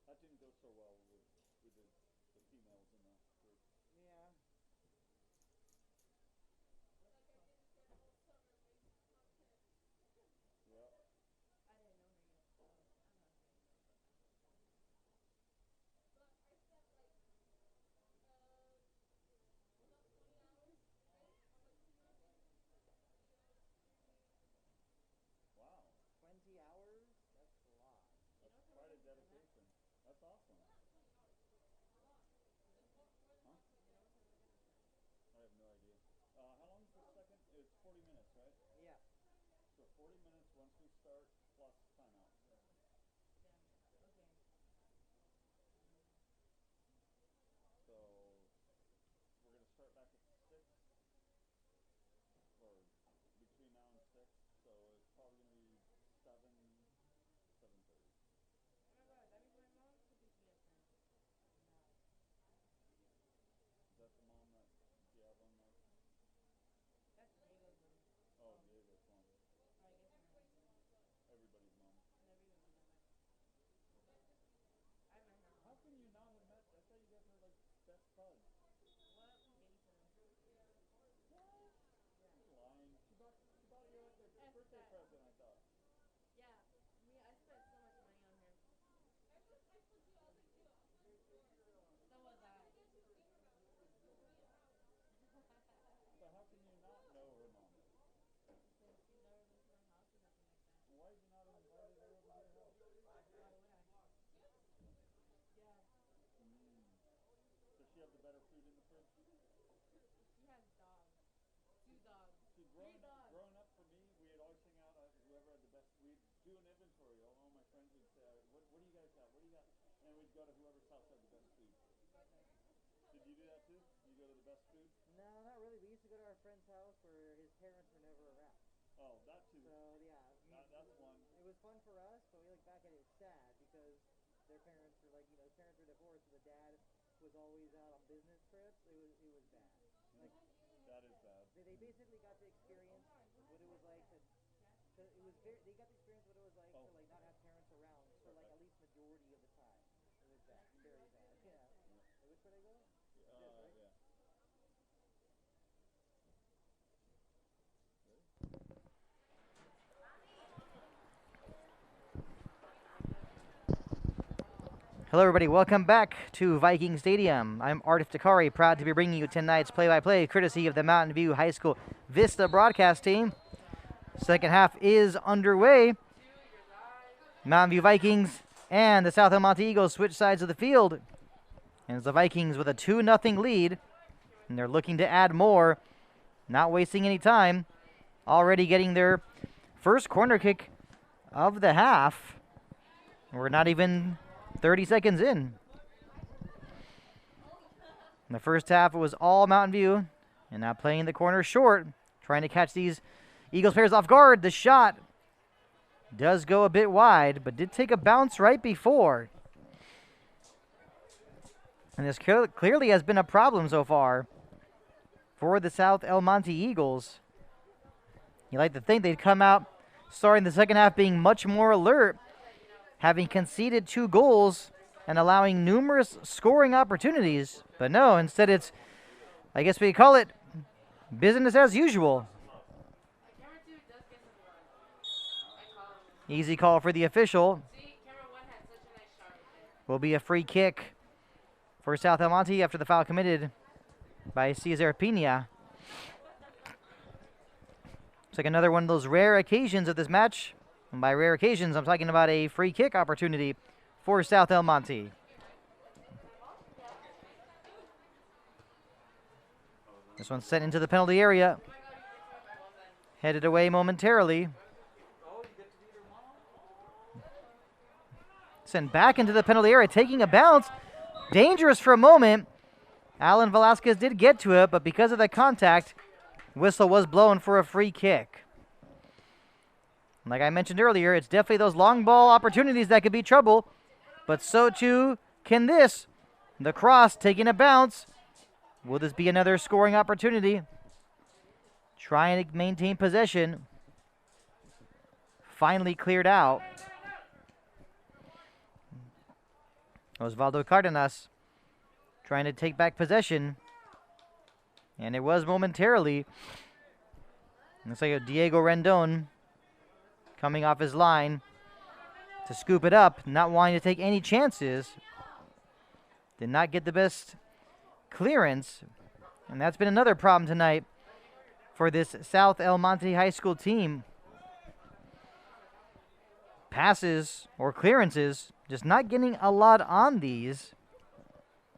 that didn't go so well with the females in the group. Yeah. Yeah. I didn't know her yet, so I'm not saying anything about that. Wow. 20 hours? That's a lot. That's quite a dedication. That's awesome. Huh? I have no idea. How long is the second? It's 40 minutes, right? Yeah. So 40 minutes once we start plus timeout. Okay. So we're gonna start back at 6, or between now and 6. So it's probably gonna be 7:30. Oh my god, that means my mom could pick me up then. Is that the mom that Diablo knows? That's Diego's mom. Oh, Diego's mom. Or I guess my mom's mom. Everybody's mom. Everybody's mom. I met her How mom. can you not have met? I thought you guys were like best buds. What? We date each other. What? Yeah. You're lying. She bought you like a That's birthday that. present, I thought. Yeah. I spent so much money on her. So was I. But how can you not know her mom? Because she never been to my house or nothing like that. Why did you not invited her over to your house? Why would I? Yeah. Does she have the better food in the fridge? She has dogs. 2 dogs. See, 3 dogs. growing up for me, we would always hang out. Whoever had the best, we'd do an inventory. All my friends would say, what do you guys have? What do you got? And we'd go to whoever's house had the best food. Did you do that too? You go to the best food? No, not really. We used to go to our friend's house where his parents were never around. Oh, that too. So yeah, That's one. it was fun for us, but we look back at it, it's sad because their parents were like, his parents were divorced, so the dad was always out on business trips. It was bad. Like That is bad. they basically got to experience what it was like they got to experience what it was like to like not have parents around for like at least majority of the time. It was bad, very bad. Yeah. Which way did I go? Right? Yeah. Hello, everybody. Welcome back to Viking Stadium. I'm Ardith Takari, proud to be bringing you tonight's play-by-play, courtesy of the Mountain View High School Vista broadcast team. Second half is underway. Mountain View Vikings and the South El Monte Eagles switch sides of the field. And it's the Vikings with a 2-0 lead, and they're looking to add more, not wasting any time. Already getting their first corner kick of the half. We're not even 30 seconds in. In the first half, it was all Mountain View, and now playing the corner short, trying to catch these Eagles players off guard. The shot does go a bit wide, but did take a bounce right before. And this clearly has been a problem so far for the South El Monte Eagles. You like to think they'd come out starting the second half being much more alert, having conceded 2 goals and allowing numerous scoring opportunities. But no, instead it's, I guess we call it, business as usual. Easy call for the official. Will be a free kick for South El Monte after the foul committed by Cesar Pina. It's like another one of those rare occasions of this match. And by rare occasions, I'm talking about a free kick opportunity for South El Monte. This one's sent into the penalty area. Headed away momentarily. Sent back into the penalty area, taking a bounce. Dangerous for a moment. Alan Velasquez did get to it, but because of the contact, whistle was blown for a free kick. Like I mentioned earlier, it's definitely those long ball opportunities that could be trouble, but so too can this. The cross taking a bounce. Will this be another scoring opportunity? Trying to maintain possession. Finally cleared out. Osvaldo Cardenas trying to take back possession. And it was momentarily. Looks like a Diego Rendon coming off his line to scoop it up, not wanting to take any chances. Did not get the best clearance. And that's been another problem tonight for this South El Monte High School team. Passes or clearances, just not getting a lot on these.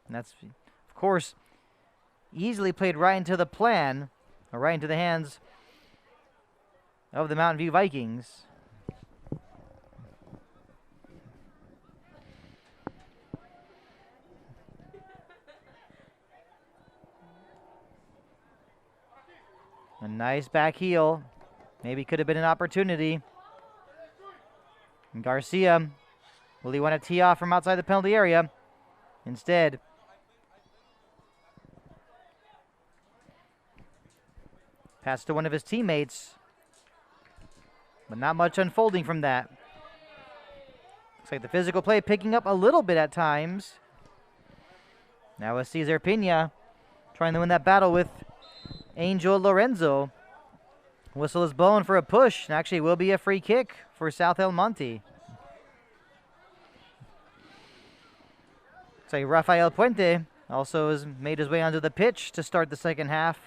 And that's, of course, easily played right into the plan, or right into the hands of the Mountain View Vikings. A nice back heel. Maybe could have been an opportunity. And Garcia, will he want to tee off from outside the penalty area? Instead, pass to one of his teammates. But not much unfolding from that. Looks like the physical play picking up a little bit at times. Now with Cesar Pina trying to win that battle with Angel Lorenzo. Whistle is blown for a push, and actually will be a free kick for South El Monte. Looks like Rafael Puente also has made his way onto the pitch to start the second half.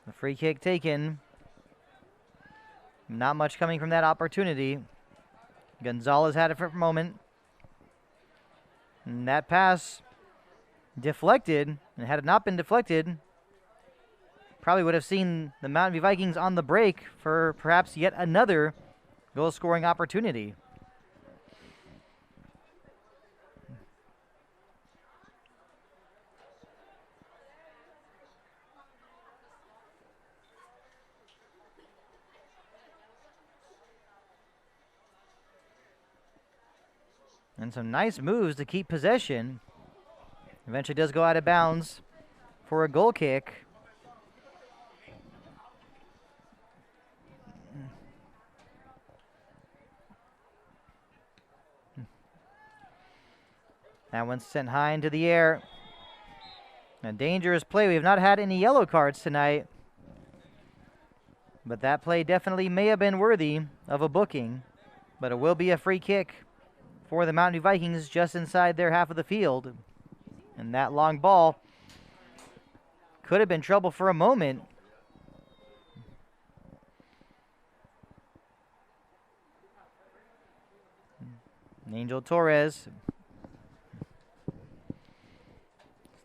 The free kick taken. Not much coming from that opportunity. Gonzalez had it for a moment. And that pass deflected. And had it not been deflected, probably would have seen the Mountain View Vikings on the break for perhaps yet another goal-scoring opportunity. And some nice moves to keep possession. Eventually does go out of bounds for a goal kick. That one's sent high into the air. A dangerous play. We have not had any yellow cards tonight. But that play definitely may have been worthy of a booking. But it will be a free kick for the Mountain View Vikings just inside their half of the field. And that long ball could have been trouble for a moment. Angel Torres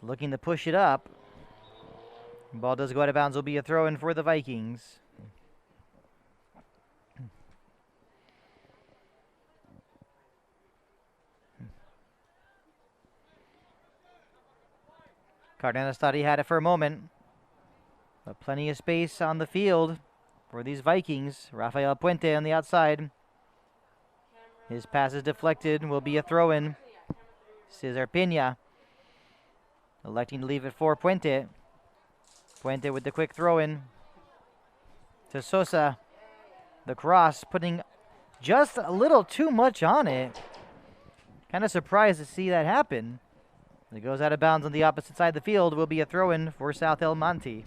looking to push it up. Ball does go out of bounds. Will be a throw in for the Vikings. Cardenas thought he had it for a moment. But plenty of space on the field for these Vikings. Rafael Puente on the outside. His pass is deflected. Will be a throw-in. Cesar Pena electing to leave it for Puente. Puente with the quick throw-in to Sosa. The cross putting just a little too much on it. Kind of surprised to see that happen. It goes out of bounds on the opposite side of the field. Will be a throw-in for South El Monte.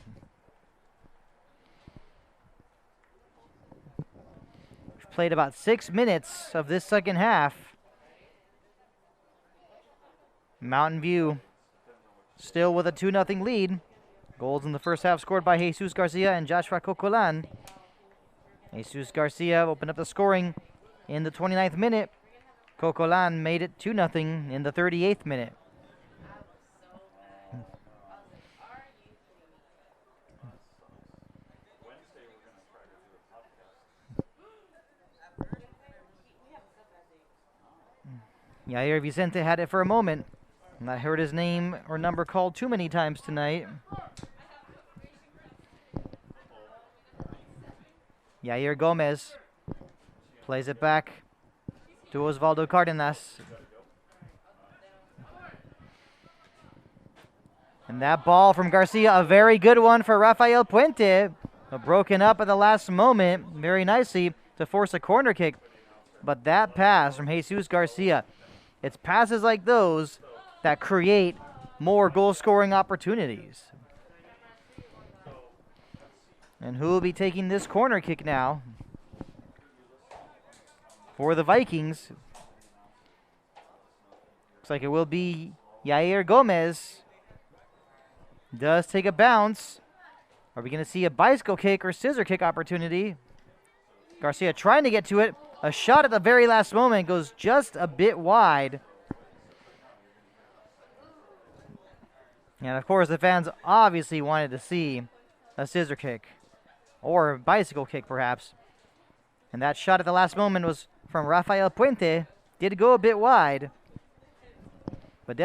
We've played about 6 minutes of this second half. Mountain View still with a 2-0 lead. Goals in the first half scored by Jesus Garcia and Joshua Cocolan. Jesus Garcia opened up the scoring in the 29th minute. Cocolan made it 2-0 in the 38th minute. Yair Vicente had it for a moment. Not heard his name or number called too many times tonight. Yair Gomez plays it back to Osvaldo Cardenas. And that ball from Garcia, a very good one for Rafael Puente. Broken up at the last moment very nicely to force a corner kick. But that pass from Jesus Garcia, it's passes like those that create more goal-scoring opportunities. And who will be taking this corner kick now for the Vikings? Looks like it will be Yair Gomez. Does take a bounce. Are we going to see a bicycle kick or scissor kick opportunity? Garcia trying to get to it. A shot at the very last moment goes just a bit wide. And of course, the fans obviously wanted to see a scissor kick or a bicycle kick, perhaps. And that shot at the last moment was from Rafael Puente. Did go a bit wide, but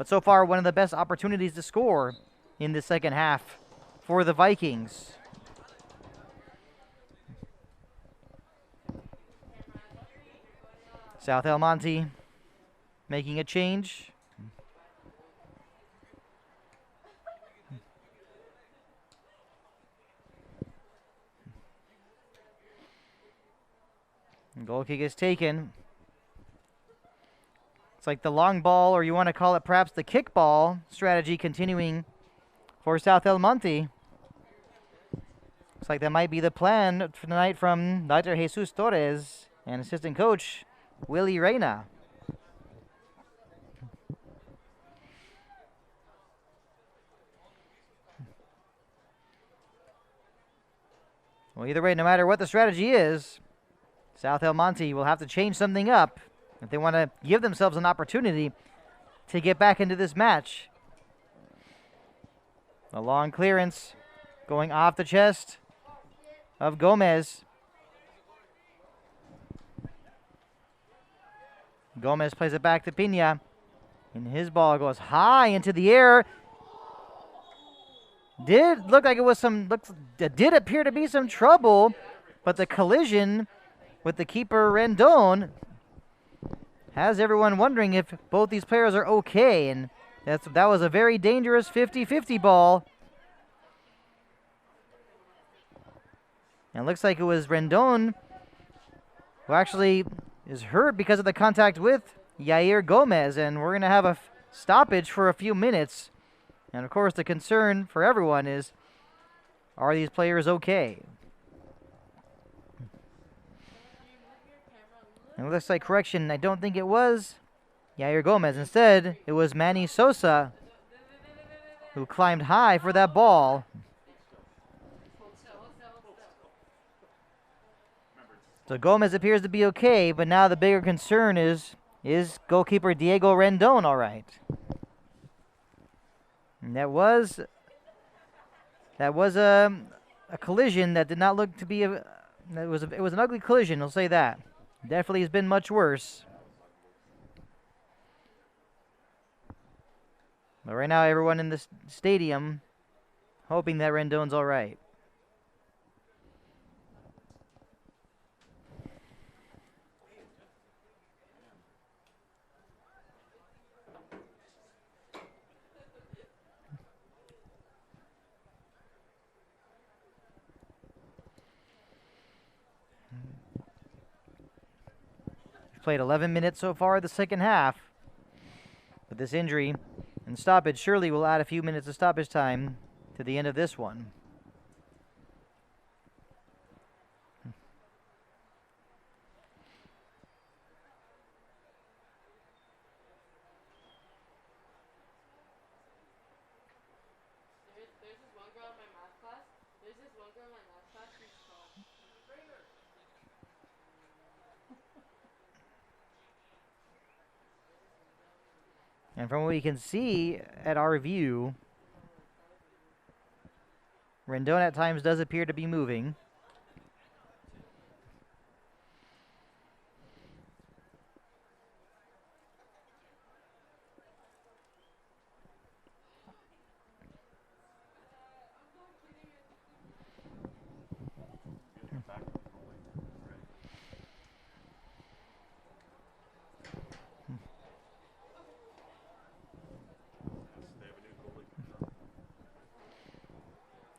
so far, one of the best opportunities to score in the second half for the Vikings. South El Monte making a change. Goal kick is taken. It's like the long ball, or you want to call it perhaps the kickball strategy continuing for South El Monte. Looks like that might be the plan for tonight from Dr. Jesus Torres and assistant coach Willie Reyna. Well, either way, no matter what the strategy is, South El Monte will have to change something up if they want to give themselves an opportunity to get back into this match. A long clearance going off the chest of Gomez. Gomez plays it back to Pena, and his ball goes high into the air. Did look like it was did appear to be some trouble, but the collision with the keeper Rendon has everyone wondering if both these players are okay, and that was a very dangerous 50-50 ball. And it looks like it was Rendon who actually is hurt because of the contact with Yair Gomez, and we're going to have a stoppage for a few minutes. And of course, the concern for everyone is, are these players okay? And it looks like, correction, I don't think it was Yair Gomez. Instead, it was Manny Sosa who climbed high for that ball. So Gomez appears to be okay, but now the bigger concern is goalkeeper Diego Rendon all right? And that was That was a collision that did not look to be a. It was an ugly collision. I'll say that. Definitely has been much worse. But right now, everyone in the stadium hoping that Rendon's all right. Played 11 minutes so far the second half. But this injury and stoppage surely will add a few minutes of stoppage time to the end of this one. There's this one girl in my math class. She's tall. And from what we can see at our view, Rendon at times does appear to be moving.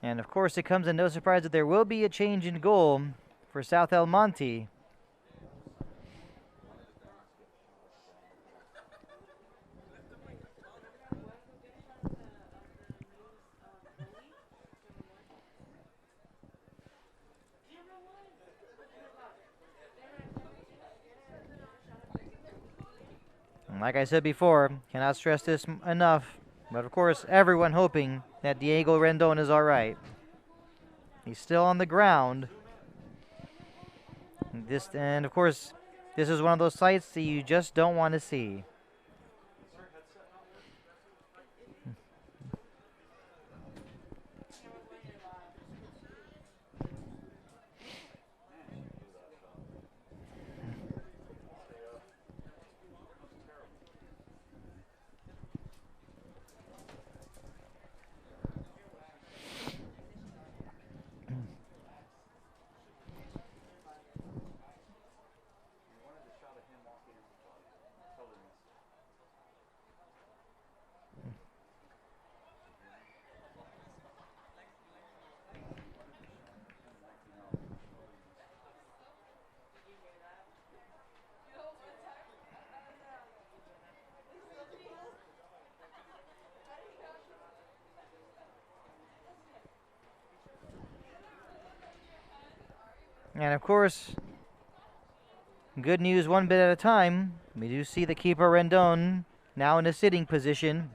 And of course, it comes as no surprise that there will be a change in goal for South El Monte. And like I said before, cannot stress this enough. But of course, everyone hoping that Diego Rendon is all right. He's still on the ground. And of course, this is one of those sights that you just don't want to see. And of course, good news one bit at a time. We do see the keeper Rendon now in a sitting position.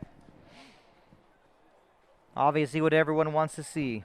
Obviously what everyone wants to see.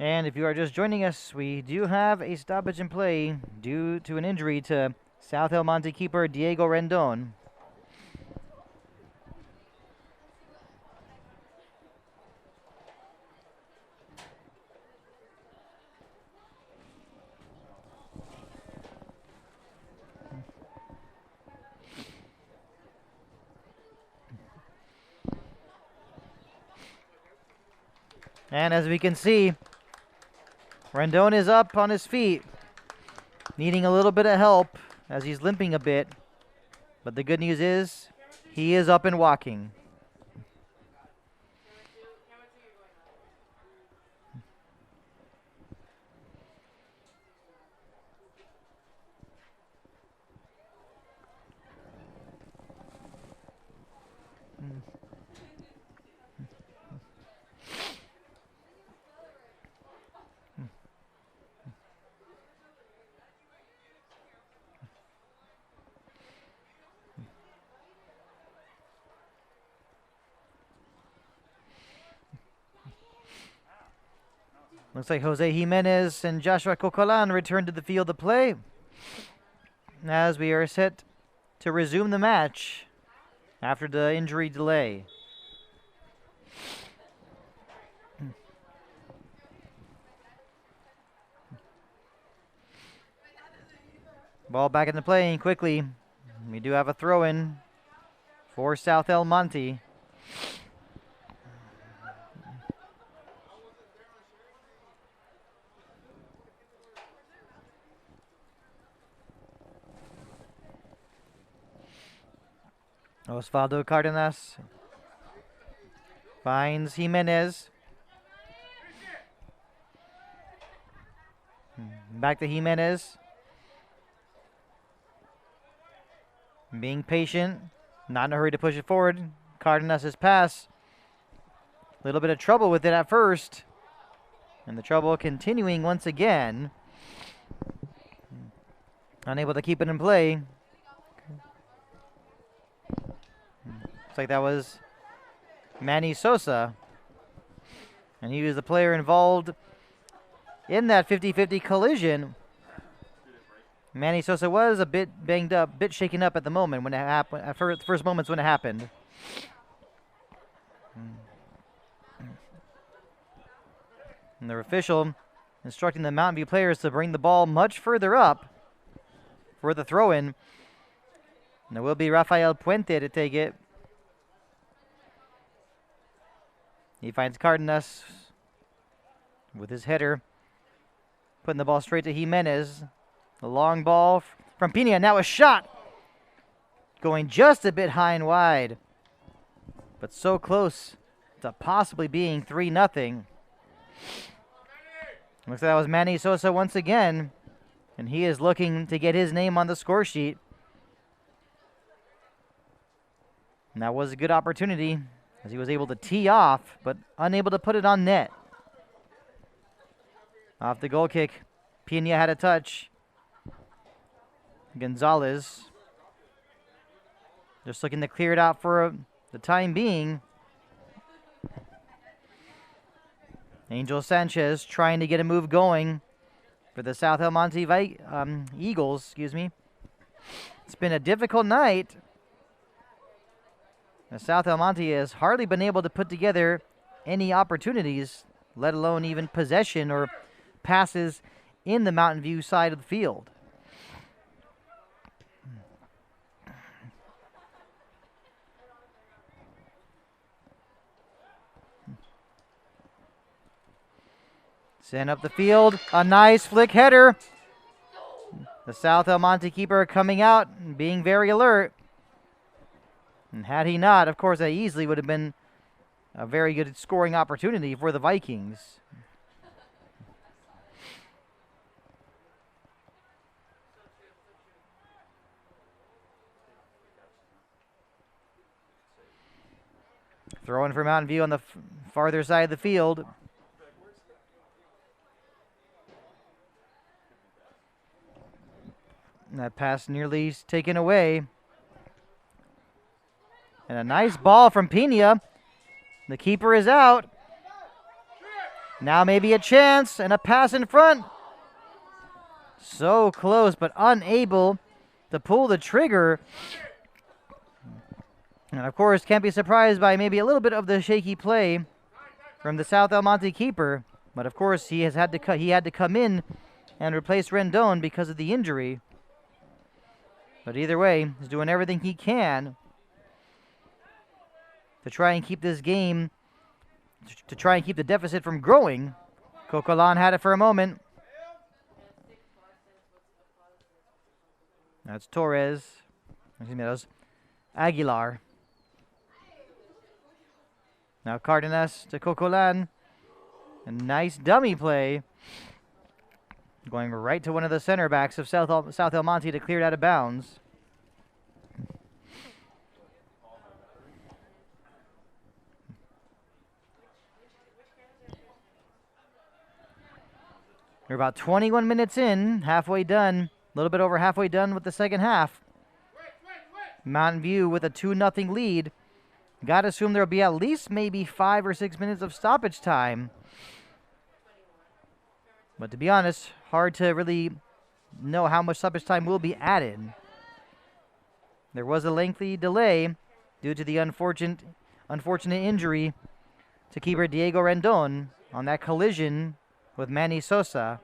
And if you are just joining us, we do have a stoppage in play due to an injury to South El Monte keeper Diego Rendon. And as we can see, Rendon is up on his feet, needing a little bit of help as he's limping a bit. But the good news is he is up and walking. Looks like Jose Jimenez and Joshua Cocolan return to the field of play as we are set to resume the match after the injury delay. Ball back into play quickly. We do have a throw-in for South El Monte. Osvaldo Cardenas finds Jimenez. Back to Jimenez. Being patient, not in a hurry to push it forward. Cardenas' pass. A little bit of trouble with it at first. And the trouble continuing once again. Unable to keep it in play. Looks like that was Manny Sosa. And he was the player involved in that 50-50 collision. Manny Sosa was a bit banged up, a bit shaken up at the moment when it happened, at first moments when it happened. And their official instructing the Mountain View players to bring the ball much further up for the throw-in. And it will be Rafael Puente to take it. He finds Cardenas with his header, putting the ball straight to Jimenez. The long ball from Pina. Now a shot going just a bit high and wide, but so close to possibly being 3-0. Looks like that was Manny Sosa once again, and he is looking to get his name on the score sheet. And that was a good opportunity as he was able to tee off, but unable to put it on net. Off the goal kick, Pina had a touch. Gonzalez just looking to clear it out for the time being. Angel Sanchez trying to get a move going for the South El Monte Eagles. Excuse me. It's been a difficult night. The South El Monte has hardly been able to put together any opportunities, let alone even possession or passes in the Mountain View side of the field. Send up the field, a nice flick header. The South El Monte keeper coming out and being very alert. And had he not, of course, that easily would have been a very good scoring opportunity for the Vikings. Throw in for Mountain View on the farther side of the field. And that pass nearly taken away. And a nice ball from Pina. The keeper is out. Now maybe a chance and a pass in front. So close, but unable to pull the trigger. And of course, can't be surprised by maybe a little bit of the shaky play from the South El Monte keeper. But of course, he had to come in and replace Rendon because of the injury. But either way, he's doing everything he can to try and keep this game to try and keep the deficit from growing. Coquelin had it for a moment. That's Torres. Excuse me, that was Aguilar. Now Cardenas to Coquelin. A nice dummy play. Going right to one of the center backs of South El Monte to clear it out of bounds. We're about 21 minutes in, halfway done. A little bit over halfway done with the second half. Mountain View with a 2-0 lead. Got to assume there will be at least maybe 5 or 6 minutes of stoppage time. But to be honest, hard to really know how much stoppage time will be added. There was a lengthy delay due to the unfortunate injury to keeper Diego Rendon on that collision with Manny Sosa.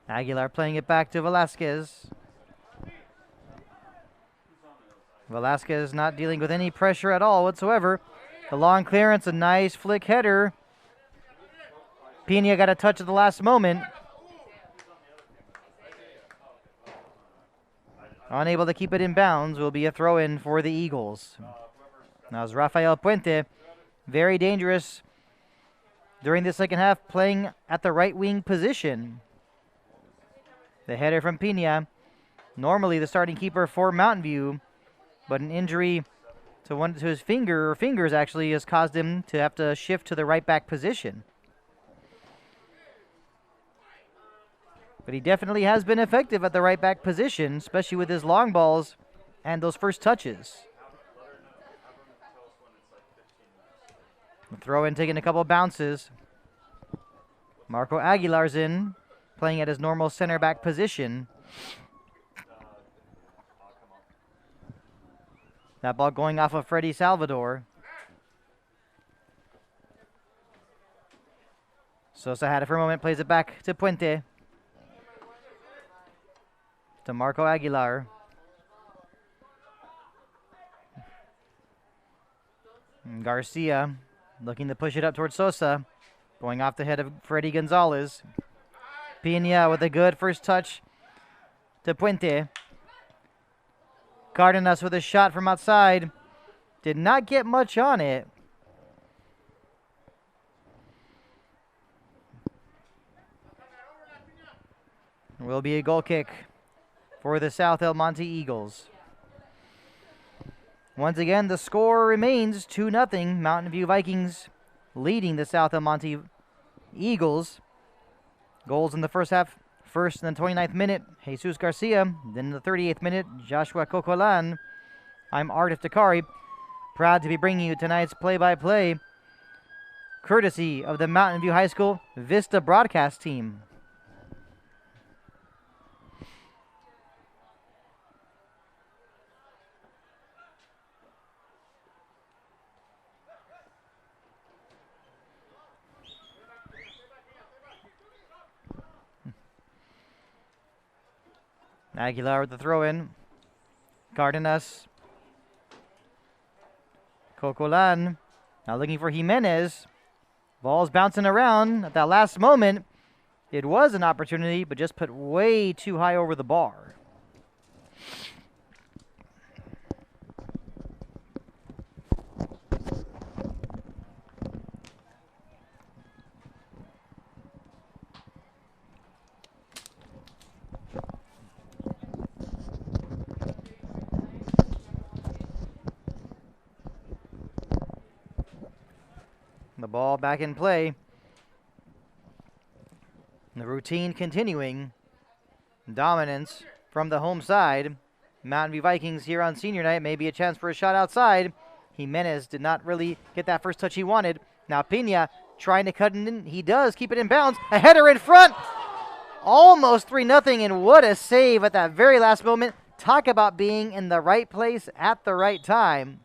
Aguilar playing it back to Velasquez. Velasquez not dealing with any pressure at all whatsoever. The long clearance, a nice flick header. Pena got a touch at the last moment. Unable to keep it in bounds, will be a throw-in for the Eagles. Now it's Rafael Puente, very dangerous during the second half, playing at the right wing position. The header from Pena, normally the starting keeper for Mountain View, but an injury to his fingers actually has caused him to have to shift to the right back position. But he definitely has been effective at the right back position, especially with his long balls and those first touches. The throw in taking a couple bounces. Marco Aguilar's in, playing at his normal center back position. That ball going off of Freddy Salvador. Sosa had it for a moment, plays it back to Puente. To Marco Aguilar. And Garcia looking to push it up towards Sosa. Going off the head of Freddy Gonzalez. Pena with a good first touch to Puente. Cardenas with a shot from outside. Did not get much on it. Will be a goal kick for the South El Monte Eagles. Once again, the score remains 2-0. Mountain View Vikings leading the South El Monte Eagles. Goals in the first half. First in the 29th minute, Jesus Garcia. Then in the 38th minute, Joshua Coquelin. I'm Art Iftikhari, proud to be bringing you tonight's play-by-play, courtesy of the Mountain View High School Vista broadcast team. Aguilar with the throw-in. Cardenas. Coquelin. Now looking for Jimenez. Ball's bouncing around at that last moment. It was an opportunity, but just put way too high over the bar. The ball back in play. The routine continuing. Dominance from the home side. Mountain View Vikings here on senior night. Maybe a chance for a shot outside. Jimenez did not really get that first touch he wanted. Now Pena trying to cut it in. He does keep it in bounds. A header in front. Almost 3-0, and what a save at that very last moment. Talk about being in the right place at the right time.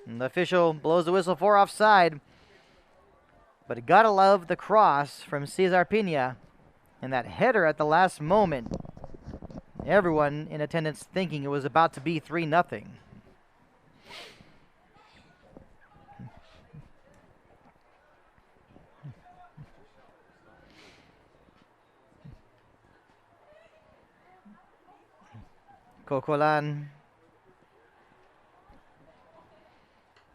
And the official blows the whistle for offside. But gotta love the cross from Cesar Pena. And that header at the last moment. Everyone in attendance thinking it was about to be 3-0. Cocolan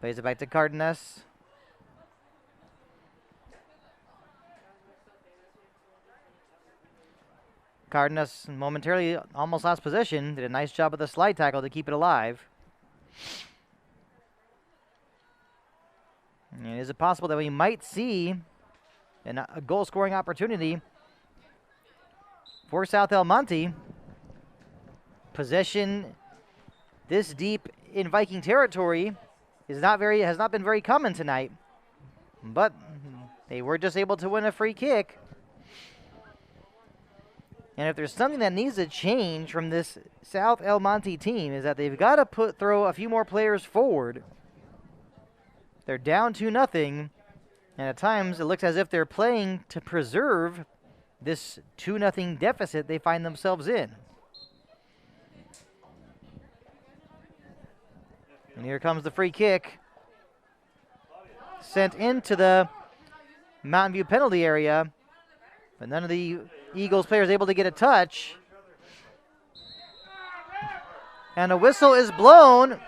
plays it back to Cardenas. Cardenas momentarily almost lost possession. Did a nice job with the slide tackle to keep it alive. And is it possible that we might see a goal-scoring opportunity for South El Monte? Possession this deep in Viking territory has not been very common tonight, but they were just able to win a free kick. And if there's something that needs to change from this South El Monte team, is that they've got to throw a few more players forward. They're down 2-0, and at times it looks as if they're playing to preserve this 2-0 deficit they find themselves in. And here comes the free kick. Sent into the Mountain View penalty area, but none of the Eagles players able to get a touch. And a whistle is blown.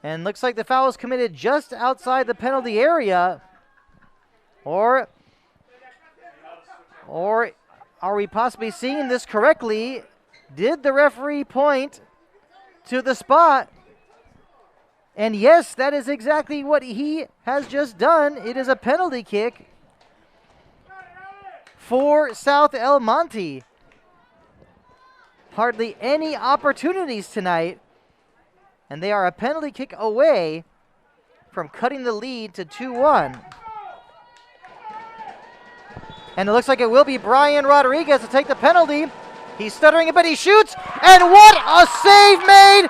And looks like the foul is committed just outside the penalty area. Or are we possibly seeing this correctly? Did the referee point to the spot? And yes, that is exactly what he has just done. It is a penalty kick for South El Monte. Hardly any opportunities tonight, and they are a penalty kick away from cutting the lead to 2-1. And it looks like it will be Brian Rodriguez to take the penalty. He's stuttering a bit, he shoots, and what a save made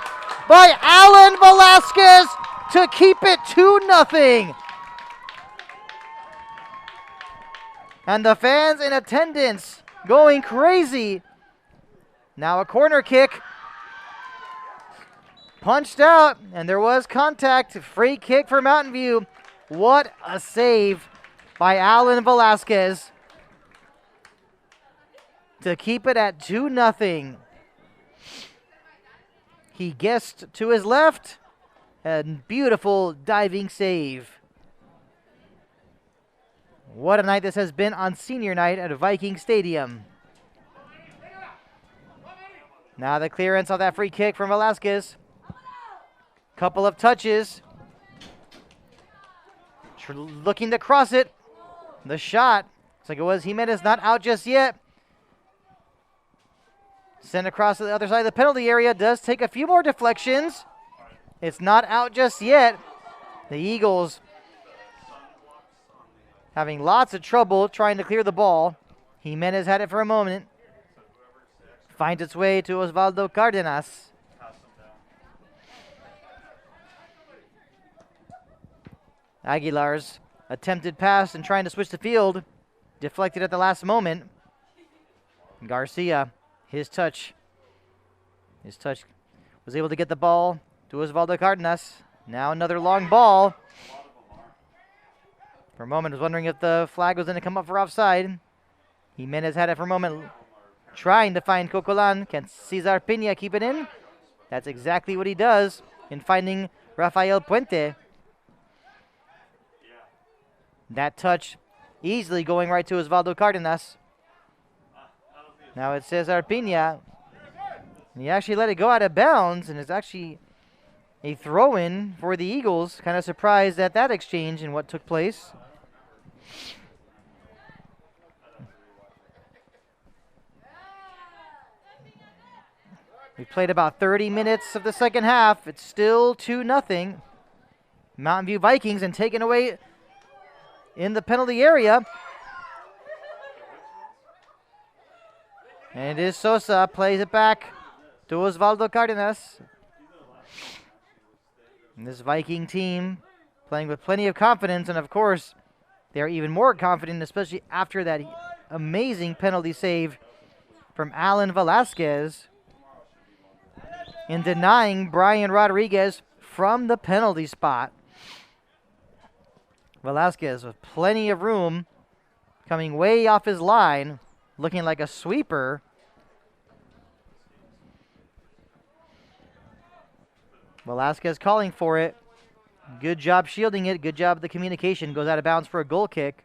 by Alan Velasquez to keep it 2-0. And the fans in attendance going crazy. Now a corner kick. Punched out, and there was contact. Free kick for Mountain View. What a save by Alan Velasquez to keep it at 2-0. He guessed to his left, and beautiful diving save. What a night this has been on senior night at Viking Stadium. Now the clearance of that free kick from Velasquez. Couple of touches. Looking to cross it. The shot, looks like it was Jimenez, not out just yet. Sent across to the other side of the penalty area. Does take a few more deflections. It's not out just yet. The Eagles having lots of trouble trying to clear the ball. Jimenez had it for a moment. Finds its way to Osvaldo Cardenas. Aguilar's attempted pass and trying to switch the field. Deflected at the last moment. Garcia, his touch was able to get the ball to Osvaldo Cardenas. Now another long ball. For a moment, I was wondering if the flag was going to come up for offside. Jimenez had it for a moment, trying to find Cocolan. Can Cesar Pena keep it in? That's exactly what he does in finding Rafael Puente. That touch easily going right to Osvaldo Cardenas. Now it's Cesar Pena. And he actually let it go out of bounds, and it's actually a throw-in for the Eagles. Kind of surprised at that exchange and what took place. We played about 30 minutes of the second half. It's still 2-0. Mountain View Vikings, and taken away in the penalty area. And it is Sosa, plays it back to Osvaldo Cardenas. And this Viking team playing with plenty of confidence, and of course, they are even more confident, especially after that amazing penalty save from Alan Velasquez in denying Brian Rodriguez from the penalty spot. Velasquez with plenty of room, coming way off his line, looking like a sweeper. Velasquez calling for it. Good job shielding it. Good job of the communication. Goes out of bounds for a goal kick.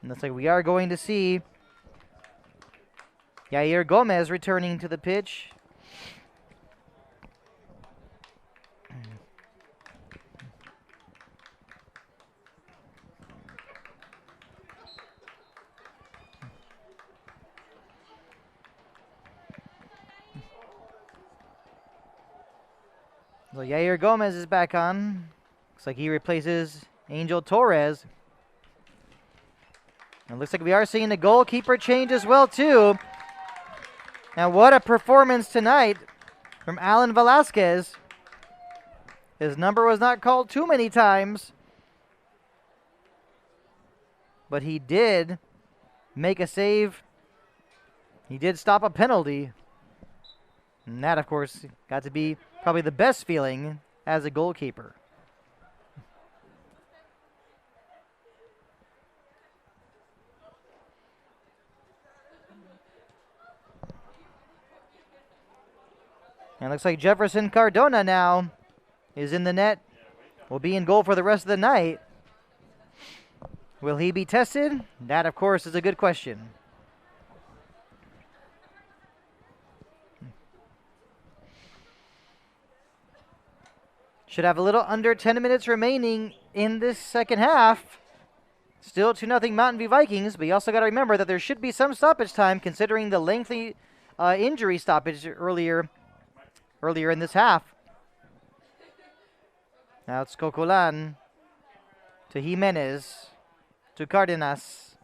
And looks like we are going to see Yair Gomez returning to the pitch. So Yair Gomez is back on. Looks like he replaces Angel Torres. And it looks like we are seeing the goalkeeper change as well, too. And what a performance tonight from Alan Velasquez. His number was not called too many times, but he did make a save. He did stop a penalty. And that, of course, got to be probably the best feeling as a goalkeeper. And it looks like Jefferson Cardona now is in the net. Will be in goal for the rest of the night. Will he be tested? That, of course, is a good question. Should have a little under 10 minutes remaining in this second half. Still 2-0 Mountain View Vikings, but you also got to remember that there should be some stoppage time considering the lengthy injury stoppage earlier in this half. Now it's Cocolan to Jimenez to Cardenas.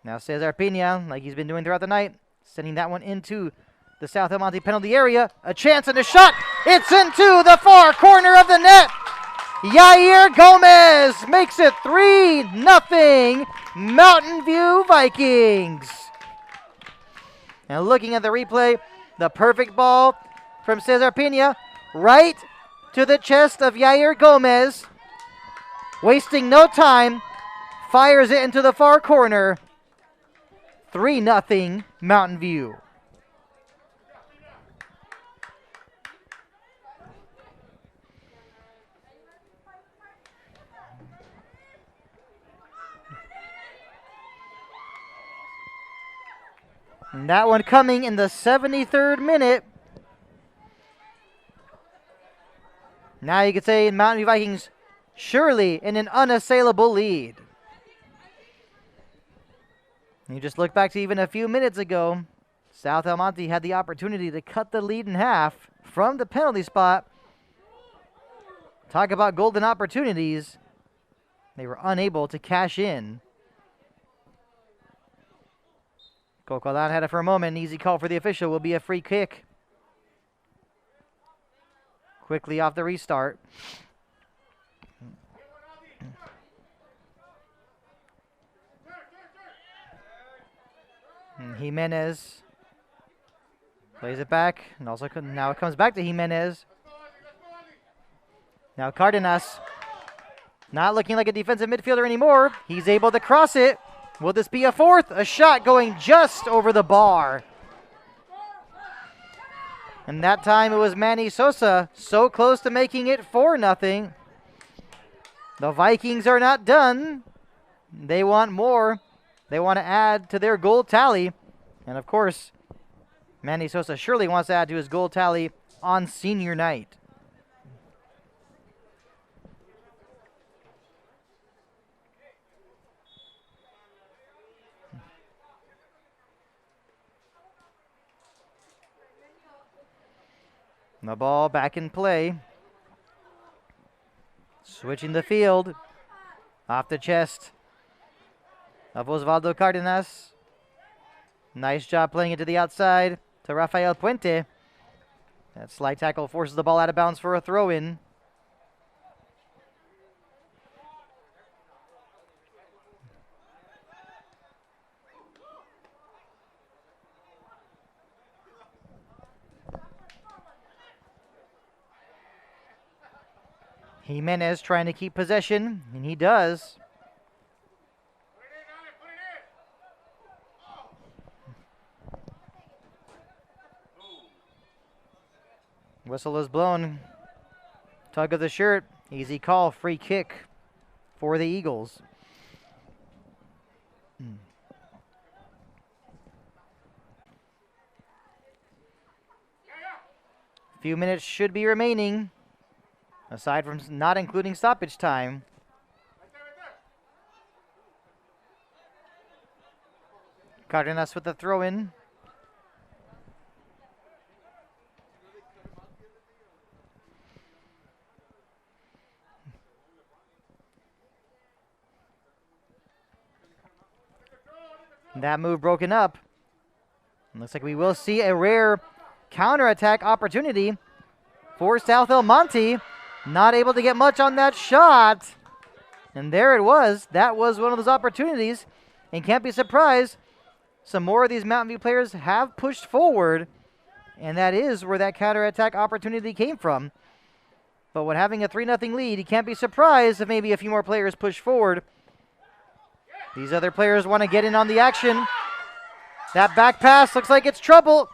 Now Cesar Pina, like he's been doing throughout the night, sending that one into the South El Monte penalty area. A chance and a shot. It's into the far corner of the net. Yair Gomez makes it 3-0 Mountain View Vikings. And looking at the replay, the perfect ball from Cesar Pina right to the chest of Yair Gomez. Wasting no time, fires it into the far corner. 3-0 Mountain View. And that one coming in the 73rd minute. Now you could say Mountain View Vikings surely in an unassailable lead. You just look back to even a few minutes ago. South El Monte had the opportunity to cut the lead in half from the penalty spot. Talk about golden opportunities. They were unable to cash in. Cocolan had it for a moment. An easy call for the official. Will be a free kick. Quickly off the restart. And Jimenez plays it back. And also now it comes back to Jimenez. Now Cardenas. Not looking like a defensive midfielder anymore. He's able to cross it. Will this be a fourth? A shot going just over the bar. And that time it was Manny Sosa, so close to making it 4-0. The Vikings are not done. They want more. They want to add to their goal tally. And of course, Manny Sosa surely wants to add to his goal tally on senior night. The ball back in play. Switching the field. Off the chest of Osvaldo Cardenas. Nice job playing it to the outside to Rafael Puente. That slide tackle forces the ball out of bounds for a throw-in. Jimenez trying to keep possession, and he does. Whistle is blown. Tug of the shirt. Easy call. Free kick for the Eagles. Few minutes should be remaining, aside from not including stoppage time. Cardenas with the throw-in. That move broken up. Looks like we will see a rare counterattack opportunity for South El Monte. Not able to get much on that shot. And there it was. That was one of those opportunities. And can't be surprised, some more of these Mountain View players have pushed forward. And that is where that counterattack opportunity came from. But when having a 3-0 lead, you can't be surprised if maybe a few more players push forward. These other players want to get in on the action. That back pass looks like it's trouble.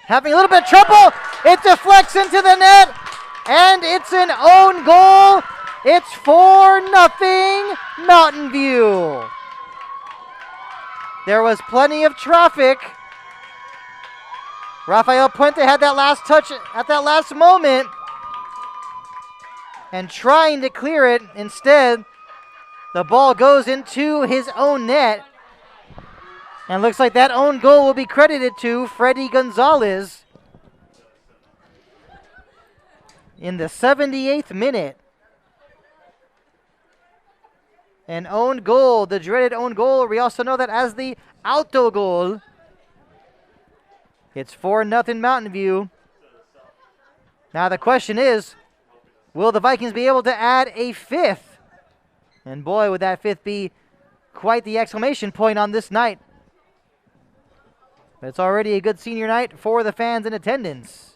Having a little bit of trouble. It deflects into the net. And it's an own goal. It's 4-0 Mountain View. There was plenty of traffic. Rafael Puente had that last touch at that last moment. And trying to clear it. Instead, the ball goes into his own net. And looks like that own goal will be credited to Freddy Gonzalez in the 78th minute. An own goal, the dreaded own goal. We also know that as the auto goal. It's 4-0 Mountain View. Now the question is, will the Vikings be able to add a fifth? And boy, would that fifth be quite the exclamation point on this night. But it's already a good senior night for the fans in attendance.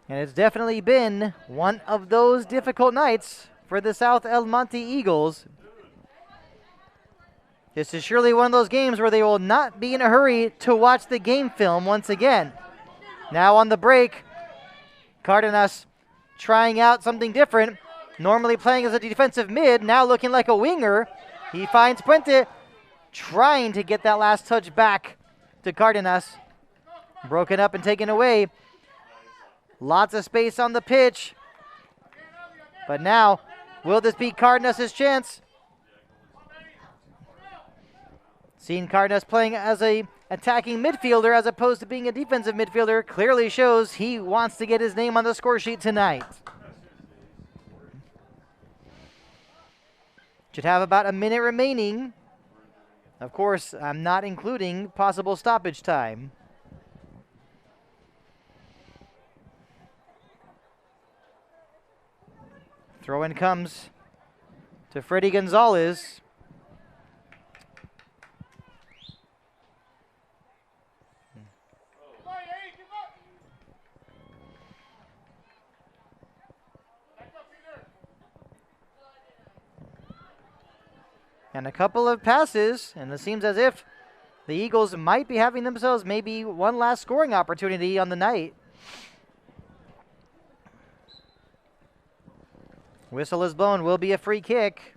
And it's definitely been one of those difficult nights for the South El Monte Eagles. This is surely one of those games where they will not be in a hurry to watch the game film once again. Now on the break, Cardenas trying out something different. Normally playing as a defensive mid, now looking like a winger. He finds Puente trying to get that last touch back to Cardenas. Broken up and taken away. Lots of space on the pitch. But now, will this be Cardenas' chance? Seeing Cardenas playing as a attacking midfielder as opposed to being a defensive midfielder clearly shows he wants to get his name on the score sheet tonight. Should have about a minute remaining. Of course, I'm not including possible stoppage time. Throw-in comes to Freddy Gonzalez. And a couple of passes, and it seems as if the Eagles might be having themselves maybe one last scoring opportunity on the night. Whistle is blown, will be a free kick.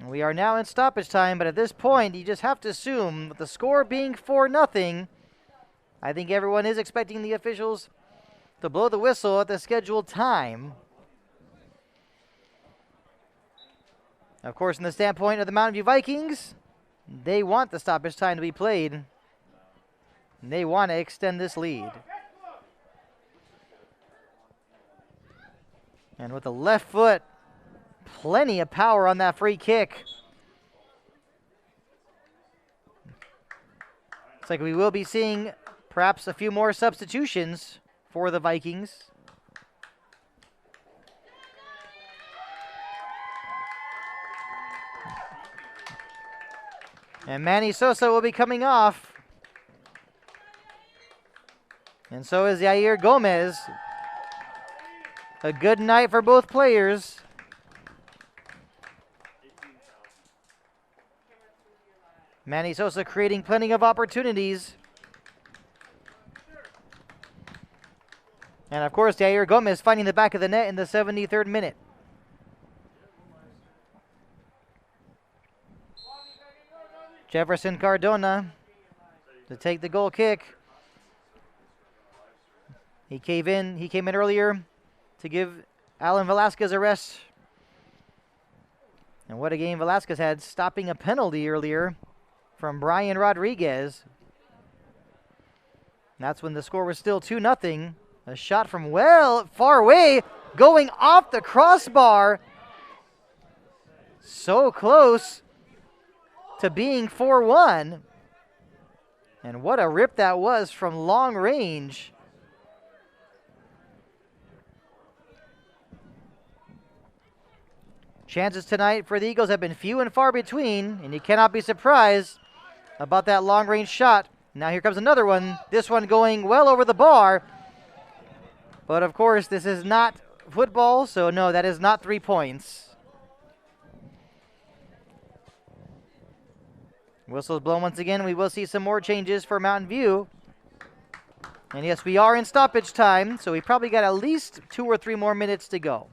We are now in stoppage time, but at this point, you just have to assume, with the score being 4-0, I think everyone is expecting the officials to blow the whistle at the scheduled time. Of course, from the standpoint of the Mountain View Vikings, they want the stoppage time to be played. And they want to extend this lead. And with the left foot, plenty of power on that free kick. Looks like we will be seeing perhaps a few more substitutions for the Vikings. And Manny Sosa will be coming off. And so is Yair Gomez. A good night for both players. Manny Sosa creating plenty of opportunities. And of course, Yair Gomez finding the back of the net in the 73rd minute. Jefferson Cardona to take the goal kick. He came in earlier to give Alan Velasquez a rest. And what a game Velasquez had, stopping a penalty earlier from Brian Rodriguez. And that's when the score was still 2-0. A shot from far away, going off the crossbar. So close to being 4-1. And what a rip that was from long range. Chances tonight for the Eagles have been few and far between, and you cannot be surprised about that long-range shot. Now here comes another one, this one going well over the bar. But of course, this is not football, so no, that is not 3 points. Whistle's blown once again. We will see some more changes for Mountain View. And yes, we are in stoppage time, so we probably got at least 2 or 3 more minutes to go.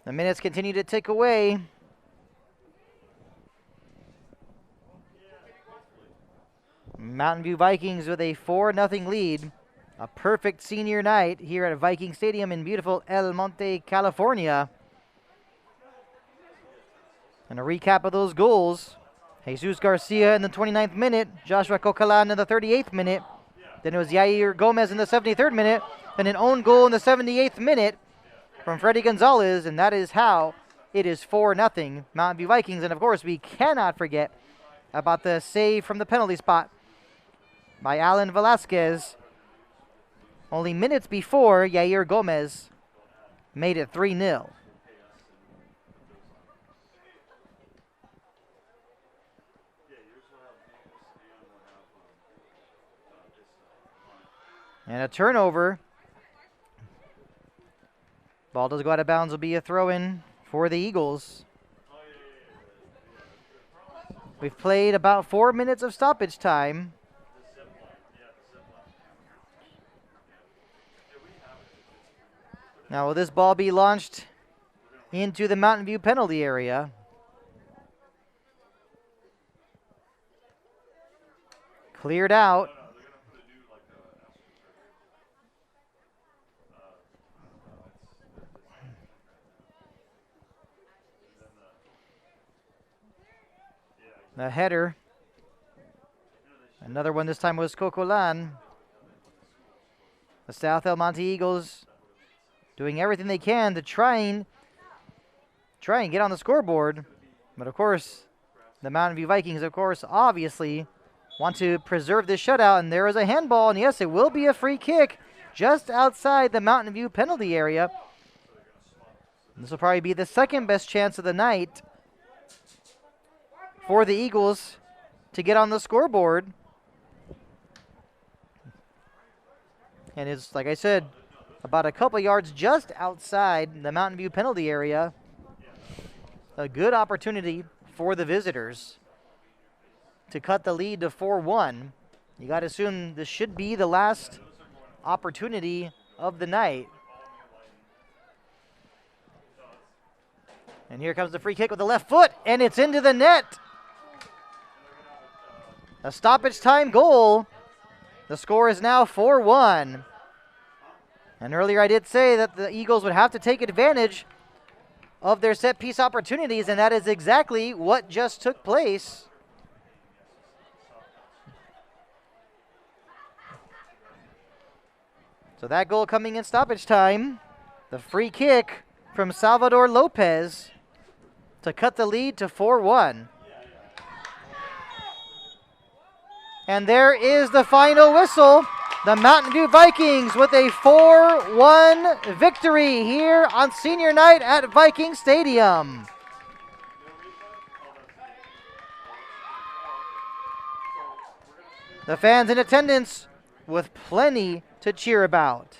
The minutes continue to tick away. Mountain View Vikings with a 4-0 lead. A perfect senior night here at Viking Stadium in beautiful El Monte, California. And a recap of those goals. Jesus Garcia in the 29th minute. Joshua Cocalan in the 38th minute. Then it was Yair Gomez in the 73rd minute. And an own goal in the 78th minute from Freddy Gonzalez, and that is how it is 4-0 Mountain View Vikings. And of course, we cannot forget about the save from the penalty spot by Alan Velasquez. Only minutes before, Yair Gomez made it 3-0. And a turnover. Ball does go out of bounds. Will be a throw-in for the Eagles. We've played about 4 minutes of stoppage time. Now will this ball be launched into the Mountain View penalty area? Cleared out. The header. Another one this time was Cocolan. The South El Monte Eagles doing everything they can to try and get on the scoreboard. But of course, the Mountain View Vikings, of course, obviously want to preserve this shutout. And there is a handball, and yes, it will be a free kick just outside the Mountain View penalty area. This will probably be the second best chance of the night for the Eagles to get on the scoreboard. And it's, like I said, about a couple yards just outside the Mountain View penalty area. A good opportunity for the visitors to cut the lead to 4-1. You got to assume this should be the last opportunity of the night. And here comes the free kick with the left foot, and it's into the net. A stoppage time goal. The score is now 4-1. And earlier I did say that the Eagles would have to take advantage of their set piece opportunities, and that is exactly what just took place. So that goal coming in stoppage time. The free kick from Salvador Lopez. to cut the lead to 4-1. And there is the final whistle. The Mountain View Vikings with a 4-1 victory here on senior night at Viking Stadium. The fans in attendance with plenty to cheer about.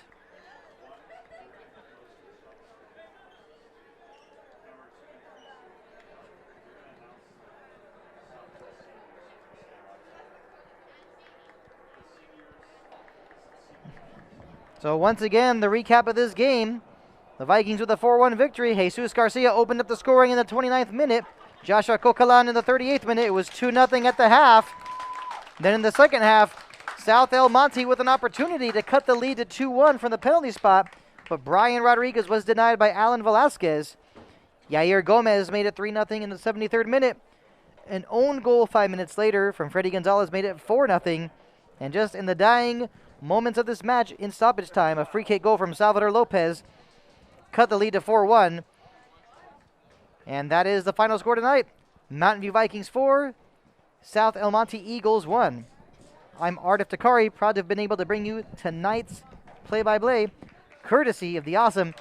So once again, the recap of this game. The Vikings with a 4-1 victory. Jesus Garcia opened up the scoring in the 29th minute. Joshua Cocalan in the 38th minute. It was 2-0 at the half. Then in the second half, South El Monte with an opportunity to cut the lead to 2-1 from the penalty spot, but Brian Rodriguez was denied by Alan Velasquez. Yair Gomez made it 3-0 in the 73rd minute. An own goal 5 minutes later from Freddy Gonzalez made it 4-0. And just in the dying moments of this match in stoppage time, a free kick goal from Salvador Lopez cut the lead to 4-1. And that is the final score tonight. Mountain View Vikings 4, South El Monte Eagles 1. I'm Art Iftikhari, proud to have been able to bring you tonight's play-by-play, courtesy of the awesome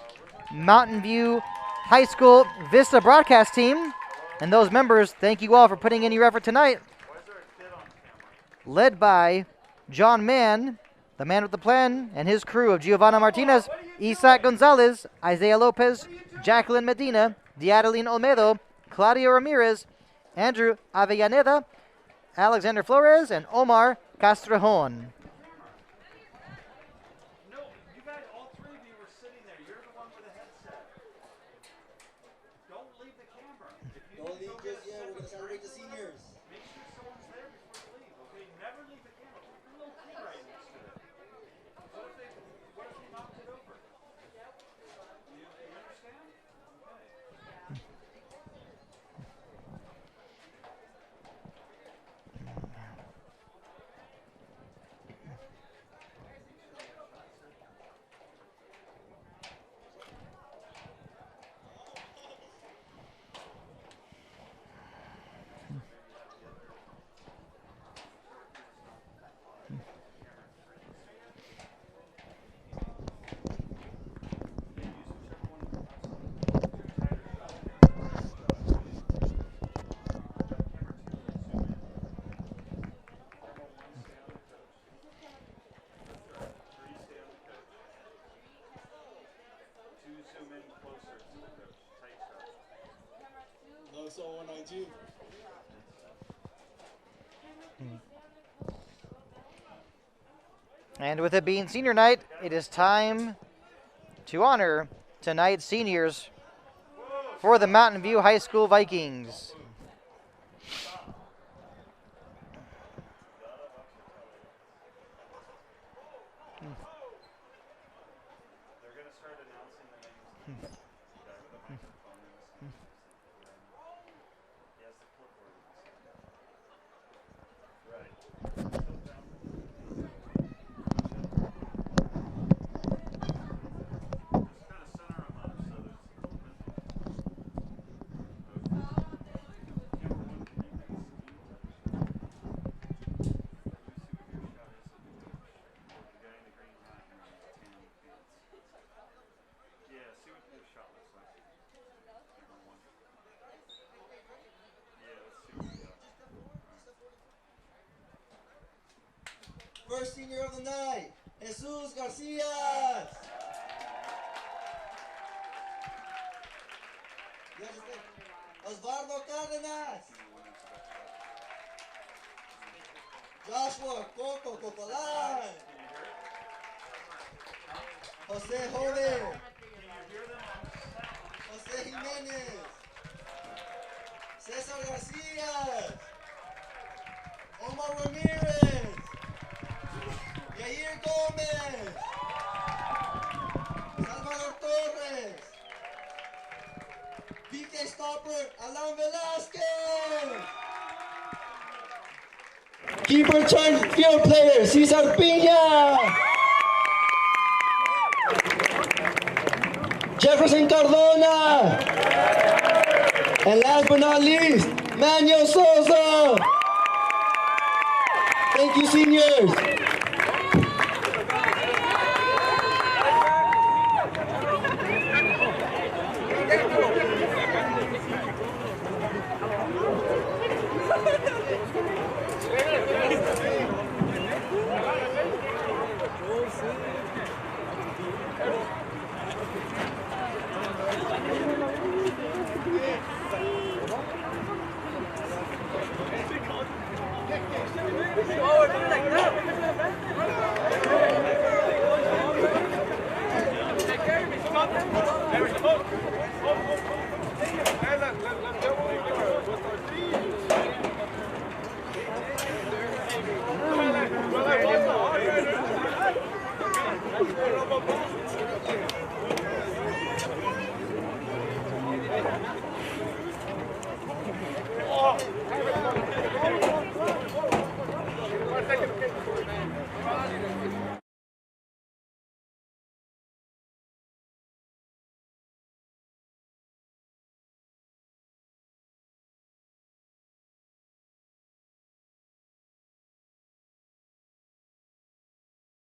Mountain View High School Vista broadcast team. And those members, thank you all for putting in your effort tonight. Led by John Mann, the man with the plan, and his crew of Giovanna Martinez, Isaac Gonzalez, Isaiah Lopez, Jacqueline Medina, Diadeline Olmedo, Claudia Ramirez, Andrew Avellaneda, Alexander Flores, and Omar Castrejon. No, you guys, all three of you were sitting there. You're the one with the headset. Don't leave the camera. If you Don't need to leave go get just a yet. We're sip going of to celebrate the drink or whatever, seniors. make sure someone's there before you leave, okay? Never leave the camera. Put your little kid right next to it. What if he knocked it over? You understand? Okay. No, so 192. And with it being senior night, it is time to honor tonight's seniors for the Mountain View High School Vikings. They're going to start announcing the names of the guy with the microphone in his hand. He has the clipboard in his hand. Right. Tilt down. Just kind of center him up so there's camera one, can you guys see the shot is of the guy in the green hat and the tan pants. Yeah, see what the shot looks like. Camera one. Yeah, let's see what we got. First senior of the night, Jesus Garcia. Osvaldo Cárdenas. Joshua Coco Cocolán. Jose Jove. Jose Jimenez. Cesar Garcia. Omar Ramirez. Yair Gomez. Salvador Torres. PK stopper Alan Velasquez. Keeper charge field player Cesar Piña. Jefferson Cardona. And last but not least, Manuel Sosa. Thank you, seniors. Let's go.